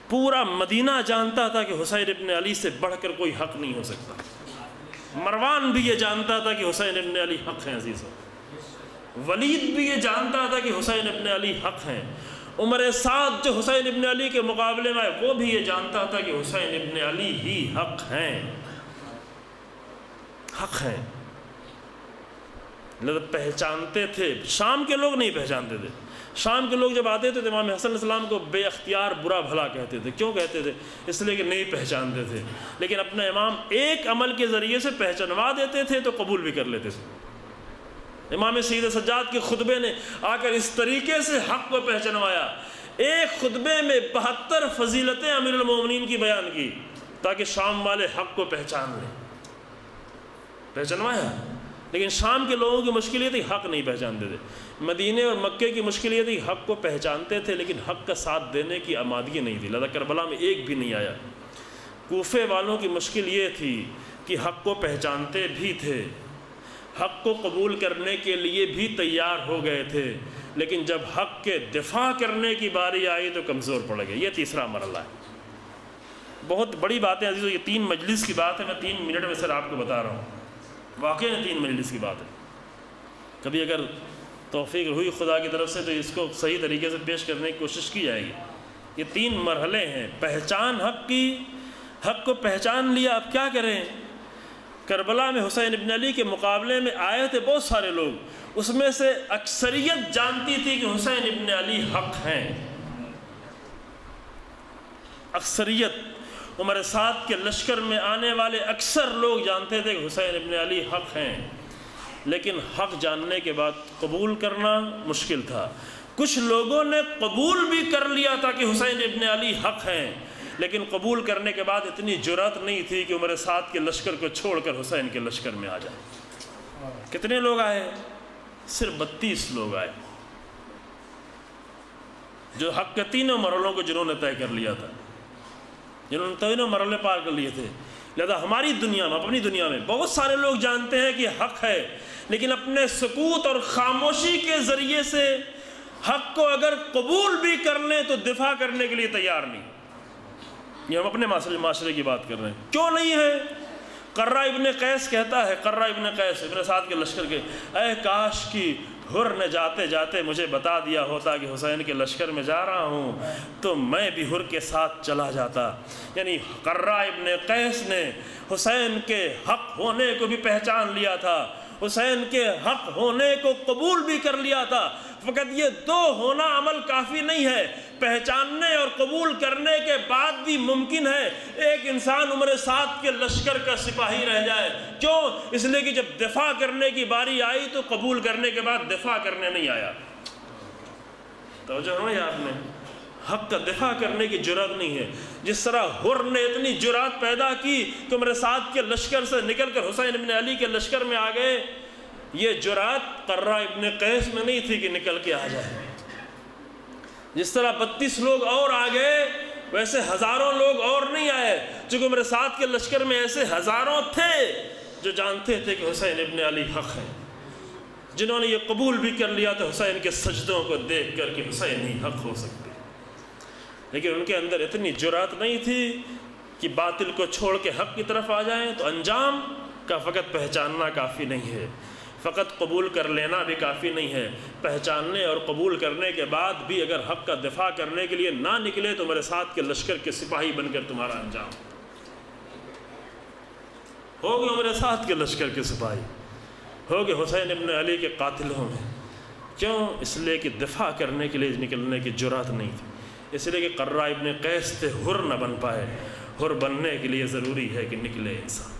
پورا مدینہ جانتا تھا کہ حسین ابن علی سے بڑھ کر کوئی حق نہیں ہو سکتا۔ مروان بھی یہ جانتا تھا کہ حسین ابن علی حق ہیں عزیزوں، ولید بھی یہ جانتا تھا کہ حسین ابن علی حق ہیں، عمر سعد جو حسین ابن علی کے مقابلے میں وہ بھی یہ جانتا تھا کہ حسین ابن علی ہی حق ہیں، حق ہیں، لذا پہچانتے تھے۔ شام کے لوگ نہیں پہچانتے تھے۔ شام کے لوگ جب آتے تھے تو امام حسن علیہ السلام کو بے اختیار برا بھلا کہتے تھے۔ کیوں کہتے تھے؟ اس لیے کہ نہیں پہچانتے تھے، لیکن اپنا امام ایک عمل کے ذریعے سے پہچانوا دیتے تھے تو قبول بھی کر لیتے تھے۔ امام سید سجاد کے خطبے نے آ کر اس طریقے سے حق کو پہچانوایا، ایک خطبے میں 72 فضیلتیں امیر المومنین کی بیان کی تاکہ شام والے حق کو پہچان لیں، پہچانوایا۔ لیکن شام کے لوگوں کی مشکل یہ تھی حق نہیں پہچانتے تھے۔ مدینے اور مکے کی مشکل یہ تھی حق کو پہچانتے تھے لیکن حق کا ساتھ دینے کی آمادگی نہیں تھی، لہذا کربلا میں ایک بھی نہیں آیا۔ کوفے والوں کی مشکل یہ تھی کہ حق کو پہچانتے بھی تھے، حق کو قبول کرنے کے لیے بھی تیار ہو گئے تھے، لیکن جب حق کے دفاع کرنے کی باری آئی تو کمزور پڑ گئے۔ یہ تیسرا مرحلہ ہے۔ بہت بڑی بات ہے عزیزو، یہ 3 مجلس کی بات ہے، میں 3 منٹ میں سر آپ کو بتا رہا ہوں، واقعی 3 مجلس کی بات ہے۔ کبھی اگر توفیق ہوئی خدا کی طرف سے تو اس کو صحیح طریقے سے پیش کرنے کی کوشش کی جائے گی۔ یہ 3 مرحلے ہیں، پہچان حق کی، حق کو پہچان لیا، اب کیا کریں؟ کربلا میں حسین ابن علی کے مقابلے میں آئے تھے بہت سارے لوگ، اس میں سے اکثریت جانتی تھی کہ حسین ابن علی حق ہیں، اکثریت۔ عمر سعد کے لشکر میں آنے والے اکثر لوگ جانتے تھے کہ حسین ابن علی حق ہیں، لیکن حق جاننے کے بعد قبول کرنا مشکل تھا۔ کچھ لوگوں نے قبول بھی کر لیا تھا کہ حسین ابن علی حق ہیں، لیکن قبول کرنے کے بعد اتنی جرأت نہیں تھی کہ عمر سعد کے لشکر کو چھوڑ کر حسین کے لشکر میں آ جائے۔ کتنے لوگ آئے؟ صرف 32 لوگ آئے، جو حق کے 3 مرحلوں کو جنہوں نے طے کر لیا تھا، جنہوں نے 3 مرحلے پار کر لیے تھے۔ لہذا ہماری دنیا میں، اپنی دنیا میں بہت سارے لوگ جانتے ہیں کہ حق ہے، لیکن اپنے سکوت اور خاموشی کے ذریعے سے حق کو اگر قبول بھی کر لیں تو دفاع کرنے کے لیے تیار نہیں۔ یہ ہم اپنے معاشرے کی بات کر رہے ہیں، کیوں نہیں ہے؟ قرہ ابن قیس کہتا ہے، قرہ ابن قیس ابن سعد کے لشکر کے، اے کاش کی حر نے جاتے جاتے مجھے بتا دیا ہوتا کہ حسین کے لشکر میں جا رہا ہوں تو میں بھی حر کے ساتھ چلا جاتا۔ یعنی قرہ ابن قیس نے حسین کے حق ہونے کو بھی پہچان لیا تھا، حسین کے حق ہونے کو قبول بھی کر لیا تھا۔ فقط یہ 2 ہونا عمل کافی نہیں ہے، پہچاننے اور قبول کرنے کے بعد بھی ممکن ہے ایک انسان عمر سعد کے لشکر کا سپاہی رہ جائے۔ کیوں؟ اس لیے کہ جب دفاع کرنے کی باری آئی تو قبول کرنے کے بعد دفاع کرنے نہیں آیا۔ توجہ نہیں آپ نے؟ حق کا دفاع کرنے کی جرات نہیں ہے۔ جس طرح حر نے اتنی جرات پیدا کی کہ عمر سعد کے لشکر سے نکل کر حسین ابن علی کے لشکر میں آ گئے، یہ جرات قرہ ابن قیس میں نہیں تھی کہ نکل کے آ جائے۔ جس طرح 32 لوگ اور آ گئے ویسے ہزاروں لوگ اور نہیں آئے، چونکہ عمر سعد کے لشکر میں ایسے ہزاروں تھے جو جانتے تھے کہ حسین ابن علی حق ہے، جنہوں نے یہ قبول بھی کر لیا تھا حسین کے سجدوں کو دیکھ کر کہ حسین ہی حق ہو سکتے۔ لیکن ان کے اندر اتنی جرأت نہیں تھی کہ باطل کو چھوڑ کے حق کی طرف آ جائیں۔ تو انجام کا فقط پہچاننا کافی نہیں ہے، فقط قبول کر لینا بھی کافی نہیں ہے، پہچاننے اور قبول کرنے کے بعد بھی اگر حق کا دفاع کرنے کے لیے نہ نکلے تو میرے ساتھ کے لشکر کے سپاہی بن کر تمہارا انجام ہوگے، میرے ساتھ کے لشکر کے سپاہی ہوگے حسین ابن علی کے قاتلوں میں۔ کیوں؟ اس لیے کہ دفاع کرنے کے لیے نکلنے کی جرأت نہیں تھی، اس لیے کہ قرہ ابن قیس تھے، حر نہ بن پائے۔ حر بننے کے لیے ضروری ہے کہ نکلے انسان،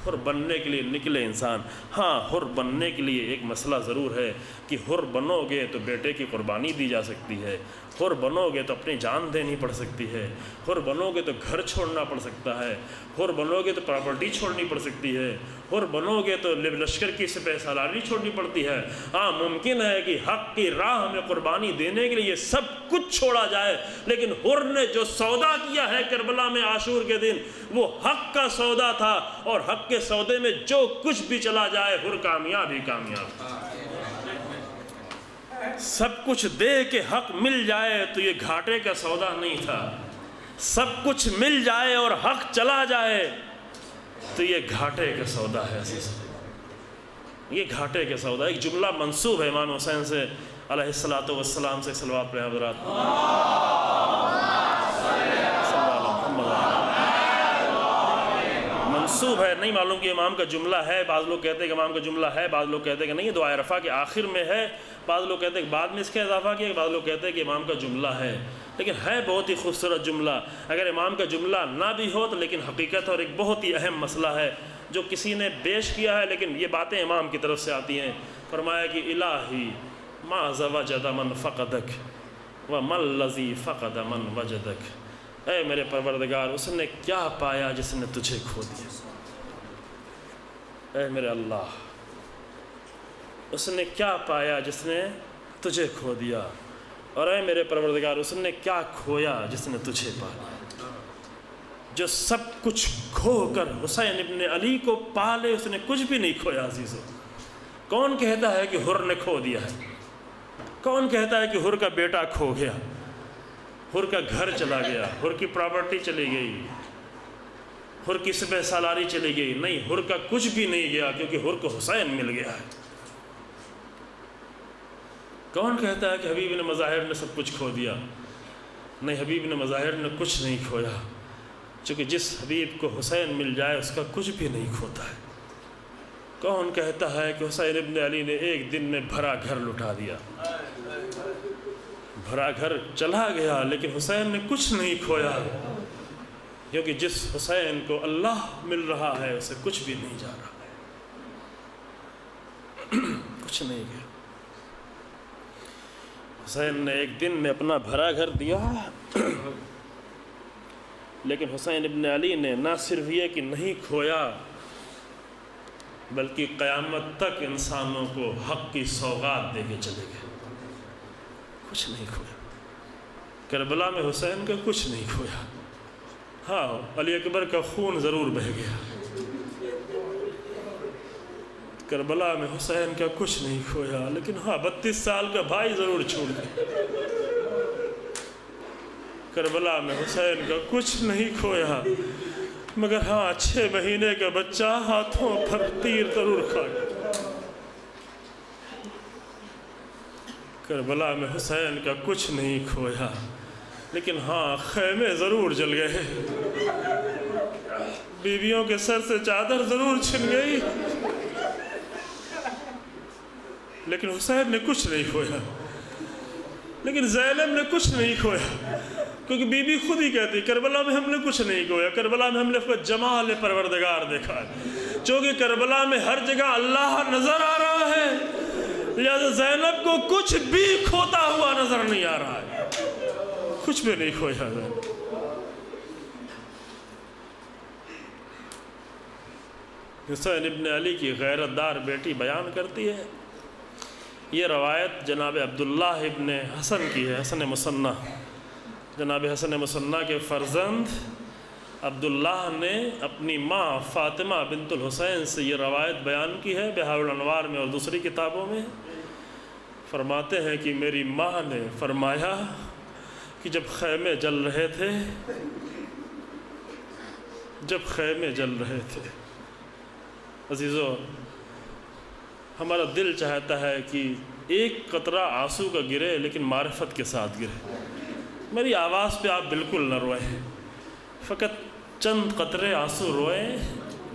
حر بننے کے لیے نکلے انسان۔ ہاں، حر بننے کے لیے ایک مسئلہ ضرور ہے کہ حر بنو گے تو بیٹے کی قربانی دی جا سکتی ہے، حر بنو گے تو اپنی جان دینی پڑ سکتی ہے، حر بنو گے تو گھر چھوڑنا پڑ سکتا ہے، حر بنو گے تو پراپرٹی چھوڑنی پڑ سکتی ہے، حر بنو گے تو لشکر کی سپہ سالاری چھوڑنی پڑتی ہے۔ ہاں، ممکن ہے کہ حق کی راہ میں قربانی دینے کے لیے یہ سب کچھ چھوڑا جائے، لیکن حر نے جو سودا کیا ہے کربلا میں عاشور کے دن، وہ حق کا سودا تھا، اور حق کے سودے میں جو کچھ بھی چلا جائے حر کامیاب ہی کامیاب۔ سب کچھ دے کے حق مل جائے تو یہ گھاٹے کا سودا نہیں تھا، سب کچھ مل جائے اور حق چلا جائے تو یہ گھاٹے کا سودا ہے عزیز، یہ گھاٹے کا سودا۔ ایک جملہ منسوب ہے امام حسین سے علیہ الصلوۃ والسلام سے، صلوات پڑھیں حضرات۔ منسوب ہے، نہیں معلوم کہ امام کا جملہ ہے، بعض لوگ کہتے ہیں کہ امام کا جملہ ہے، بعض لوگ کہتے ہیں کہ نہیں، دعائے رفع کے آخر میں ہے، بعض لوگ کہتے ہیں کہ بعد میں اس کا اضافہ کیا، بعض لوگ کہتے ہیں کہ امام کا جملہ ہے، لیکن ہے بہت ہی خوبصورت جملہ۔ اگر امام کا جملہ نہ بھی ہو تو لیکن حقیقت اور ایک بہت ہی اہم مسئلہ ہے جو کسی نے پیش کیا ہے، لیکن یہ باتیں امام کی طرف سے آتی ہیں۔ فرمایا کہ الہی ما وجد من فقدک وما الذی فقد من وجدک، اے میرے پروردگار اس نے کیا پایا جس نے تجھے کھو دیا، اے میرے اللہ اس نے کیا پایا جس نے تجھے کھو دیا، اور اے میرے پروردگار اس نے کیا کھویا جس نے تجھے پایا۔ جو سب کچھ کھو کر حسین ابن علی کو پالے اس نے کچھ بھی نہیں کھویا عزیزو۔ کون کہتا ہے کہ حر نے کھو دیا ہے؟ کون کہتا ہے کہ حر کا بیٹا کھو گیا، حر کا گھر چلا گیا، حر کی پراپرٹی چلی گئی، حر کی سپہ سالاری چلی گئی؟ نہیں، حر کا کچھ بھی نہیں گیا، کیونکہ حر کو حسین مل گیا ہے۔ کون کہتا ہے کہ حبیب نے مظاہر نے سب کچھ کھو دیا؟ نہیں، حبیب نے مظاہر نے کچھ نہیں کھویا، چونکہ جس حبیب کو حسین مل جائے اس کا کچھ بھی نہیں کھوتا ہے۔ کون کہتا ہے کہ حسین ابن علی نے ایک دن میں بھرا گھر لٹا دیا؟ بھرا گھر چلا گیا لیکن حسین نے کچھ نہیں کھویا، کیونکہ جس حسین کو اللہ مل رہا ہے اسے کچھ بھی نہیں جا رہا ہے، کچھ نہیں گیا۔ حسین نے ایک دن میں اپنا بھرا گھر دیا، لیکن حسین ابن علی نے نہ صرف یہ کہ نہیں کھویا بلکہ قیامت تک انسانوں کو حق کی سوغات دے کے چلے گئے، کچھ نہیں کھویا۔ کربلا میں حسین کا کچھ نہیں کھویا، ہاں علی اکبر کا خون ضرور بہہ گیا، کربلا میں حسین کا کچھ نہیں کھویا، لیکن ہاں 32 سال کا بھائی ضرور چھوڑ گیا۔ کربلا میں حسین کا کچھ نہیں کھویا، مگر ہاں 6 مہینے کا بچہ ہاتھوں پر تیر ضرور کھا گیا۔ کربلا میں حسین کا کچھ نہیں کھویا، لیکن ہاں خیمے ضرور جل گئے، بیویوں کے سر سے چادر ضرور چھن گئی، لیکن حسین نے کچھ نہیں کھویا۔ لیکن زینب نے کچھ نہیں کھویا، کیونکہ بی بی خود ہی کہتی کربلا میں ہم نے کچھ نہیں کھویا، کربلا میں ہم نے جمال پروردگار دیکھا ہے، چونکہ کربلا میں ہر جگہ اللہ نظر آ رہا ہے، لہذا زینب کو کچھ بھی کھوتا ہوا نظر نہیں آ رہا ہے، کچھ بھی نہیں کھویا زینب۔ حسین ابن علی کی غیرت دار بیٹی بیان کرتی ہے، یہ روایت جناب عبداللہ ابن حسن کی ہے، حسن مصنع، جناب حسن مصنع کے فرزند عبداللہ نے اپنی ماں فاطمہ بنت الحسین سے یہ روایت بیان کی ہے، بہار الانوار میں اور دوسری کتابوں میں۔ فرماتے ہیں کہ میری ماں نے فرمایا کہ جب خیمے جل رہے تھے، عزیزو، ہمارا دل چاہتا ہے کہ ایک قطرہ آنسو کا گرے لیکن معرفت کے ساتھ گرے۔ میری آواز پہ آپ بالکل نہ روئیں، فقط چند قطرے آنسو روئیں،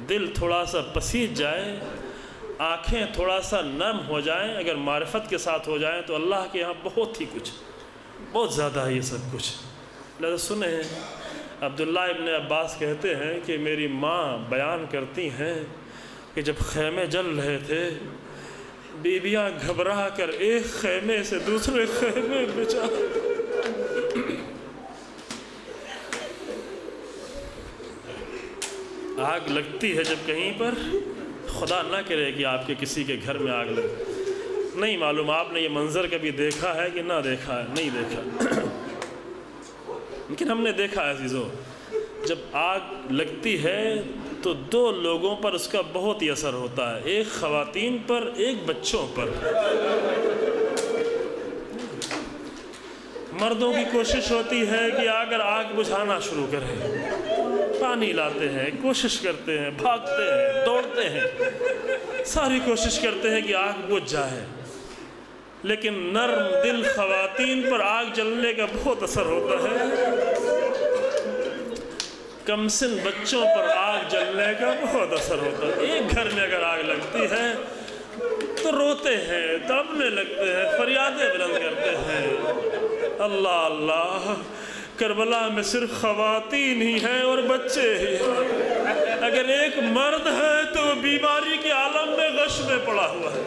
دل تھوڑا سا پسیج جائے، آنکھیں تھوڑا سا نرم ہو جائیں۔ اگر معرفت کے ساتھ ہو جائیں تو اللہ کے یہاں بہت زیادہ ہے یہ سب کچھ۔ لہذا سنیں، عبداللہ ابن عباس کہتے ہیں کہ میری ماں بیان کرتی ہیں کہ جب خیمے جل رہے تھے، بیویاں گھبرا کر ایک خیمے سے دوسرے خیمے میں جا، آگ لگتی ہے جب کہیں پر، خدا نہ کرے کہ آپ کے کسی کے گھر میں آگ لگے، نہیں معلوم آپ نے یہ منظر کبھی دیکھا ہے کہ نہ دیکھا ہے، نہیں دیکھا، لیکن ہم نے دیکھا ہے عزیزو، جب آگ لگتی ہے تو دو لوگوں پر اس کا بہت ہی اثر ہوتا ہے، ایک خواتین پر، ایک بچوں پر۔ مردوں کی کوشش ہوتی ہے کہ اگر آگ بجھانا شروع کریں، پانی لاتے ہیں، کوشش کرتے ہیں، بھاگتے ہیں، دوڑتے ہیں، ساری کوشش کرتے ہیں کہ آگ بجھ جائے، لیکن نرم دل خواتین پر آگ جلنے کا بہت اثر ہوتا ہے، کم سن بچوں پر آگ جلنے کا بہت اثر ہوتا ہے۔ ایک گھر میں اگر آگ لگتی ہے تو روتے ہیں، تڑپنے لگتے ہیں، فریادیں بلند کرتے ہیں، اللہ اللہ، کربلا میں صرف خواتین ہی ہیں اور بچے ہی ہیں، اگر ایک مرد ہے تو بیماری کے عالم میں غش میں پڑا ہوا ہے۔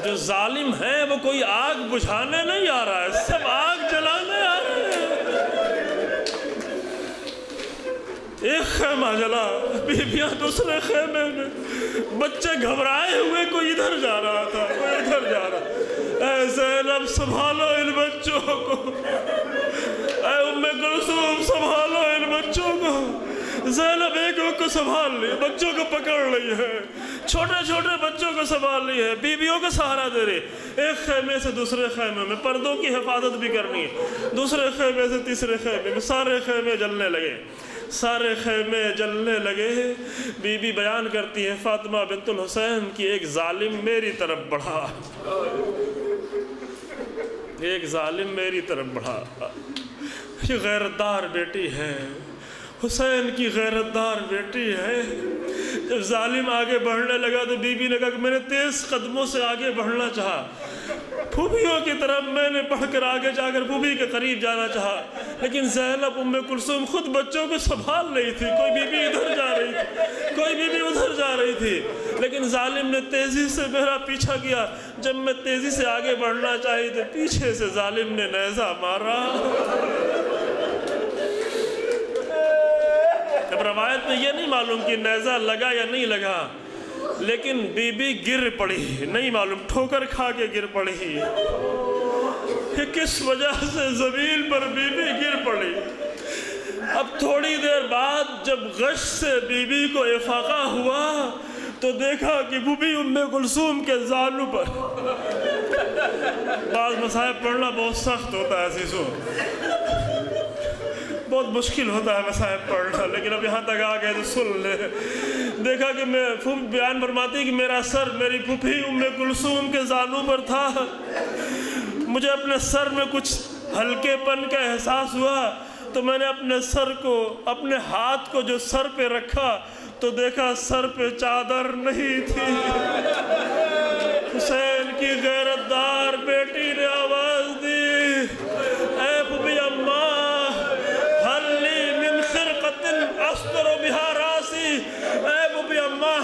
جو ظالم ہے وہ کوئی آگ بجھانے نہیں آ رہا ہے، سب آگ جلانے آ رہے ہیں۔ ایک خیمہ جلا، بیویاں دوسرے خیمے میں، بچے گھبرائے ہوئے، کوئی ادھر جا رہا تھا، کوئی ادھر جا رہا۔ اے زینب سنبھالو ان بچوں کو، اے ام کلثوم سنبھالو ان بچوں کو۔ زینب ایک کو سنبھال لی، بچوں کو پکڑ لی ہے، چھوٹے چھوٹے بچوں کو سنبھال لی ہے، بیویوں کو سہارا دے رہی، ایک خیمے سے دوسرے خیمے میں، پردوں کی حفاظت بھی کرنی ہے، دوسرے خیمے سے تیسرے خیمے میں، سارے خیمے جلنے لگے، سارے خیمے جلنے لگے۔ بی بی بیان کرتی ہے فاطمہ بنت الحسین کی ایک ظالم میری طرف بڑھا، ایک ظالم میری طرف بڑھا، یہ غیرتدار بیٹی ہے، حسین کی غیرتدار بیٹی ہے۔ جب ظالم آگے بڑھنے لگا تو بی بی نے کہا کہ میں نے تیز قدموں سے آگے بڑھنا چاہا، پھوپھیوں کی طرف میں نے بڑھ کر آگے جا کر پھوپھی کے قریب جانا چاہا، لیکن زینب ام کلثوم خود بچوں کو سنبھال رہی تھی، کوئی بی بی ادھر جا رہی تھی، کوئی بی بی ادھر جا رہی تھی، لیکن ظالم نے تیزی سے میرا پیچھا کیا۔ جب میں تیزی سے آگے بڑھنا چاہی تو پیچھے سے ظالم نے نیزہ مارا۔ اب روایت میں یہ نہیں معلوم کہ نیزہ لگا یا نہیں لگا، لیکن بی بی گر پڑی، نہیں معلوم ٹھوکر کھا کے گر پڑی، کہ کس وجہ سے زمین پر بی بی گر پڑی۔ اب تھوڑی دیر بعد جب غش سے بی بی کو افاقہ ہوا تو دیکھا کہ بوبی ام کلثوم کے زانو پر۔ بعض مصائب پڑھنا بہت سخت ہوتا ہے عزیزوں، بہت مشکل ہوتا ہے مصائب پڑھنا، لیکن اب یہاں تک آ گئے تو سن لے۔ دیکھا کہ میں بیان فرماتی کہ میرا سر میری پھوپھی ام کلثوم کے زانو پر تھا، مجھے اپنے سر میں کچھ ہلکے پن کا احساس ہوا تو میں نے اپنے سر کو، اپنے ہاتھ کو جو سر پہ رکھا تو دیکھا سر پہ چادر نہیں تھی۔ حسین کی غیرتدار بیٹی نے آواز دی، اے پھوپھی اماں، ہل لی من خرقۃ استر بہا راسی، اے پھوپھی اماں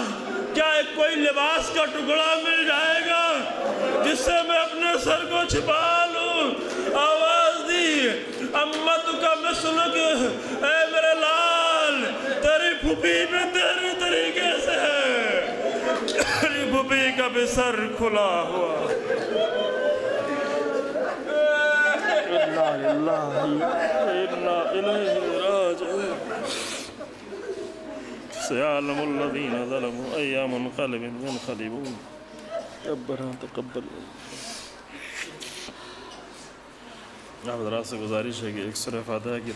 کیا ایک کوئی لباس کا ٹکڑا مل جائے گا جس سے میں اپنے سر کو چھپا لوں؟ آواز دی، امتک مثلک، اے میرے لال تیری پھوپھی بھی تیرے طریقے سے ہے، تیری پھوپھی کا بھی سر کھلا ہوا۔ اِنَّا لِلَّهِ وَإِنَّا إِلَيْهِ رَاجِعُونَ۔ سَيَعْلَمُ الَّذِينَ ظَلَمُوا أَيَّ مُنْقَلِبٍ يَنْقَلِبُونَ۔ ربنا تقبل۔ آپ حضرات سے گزارش ہے کہ ایک سورہ فاتحہ کی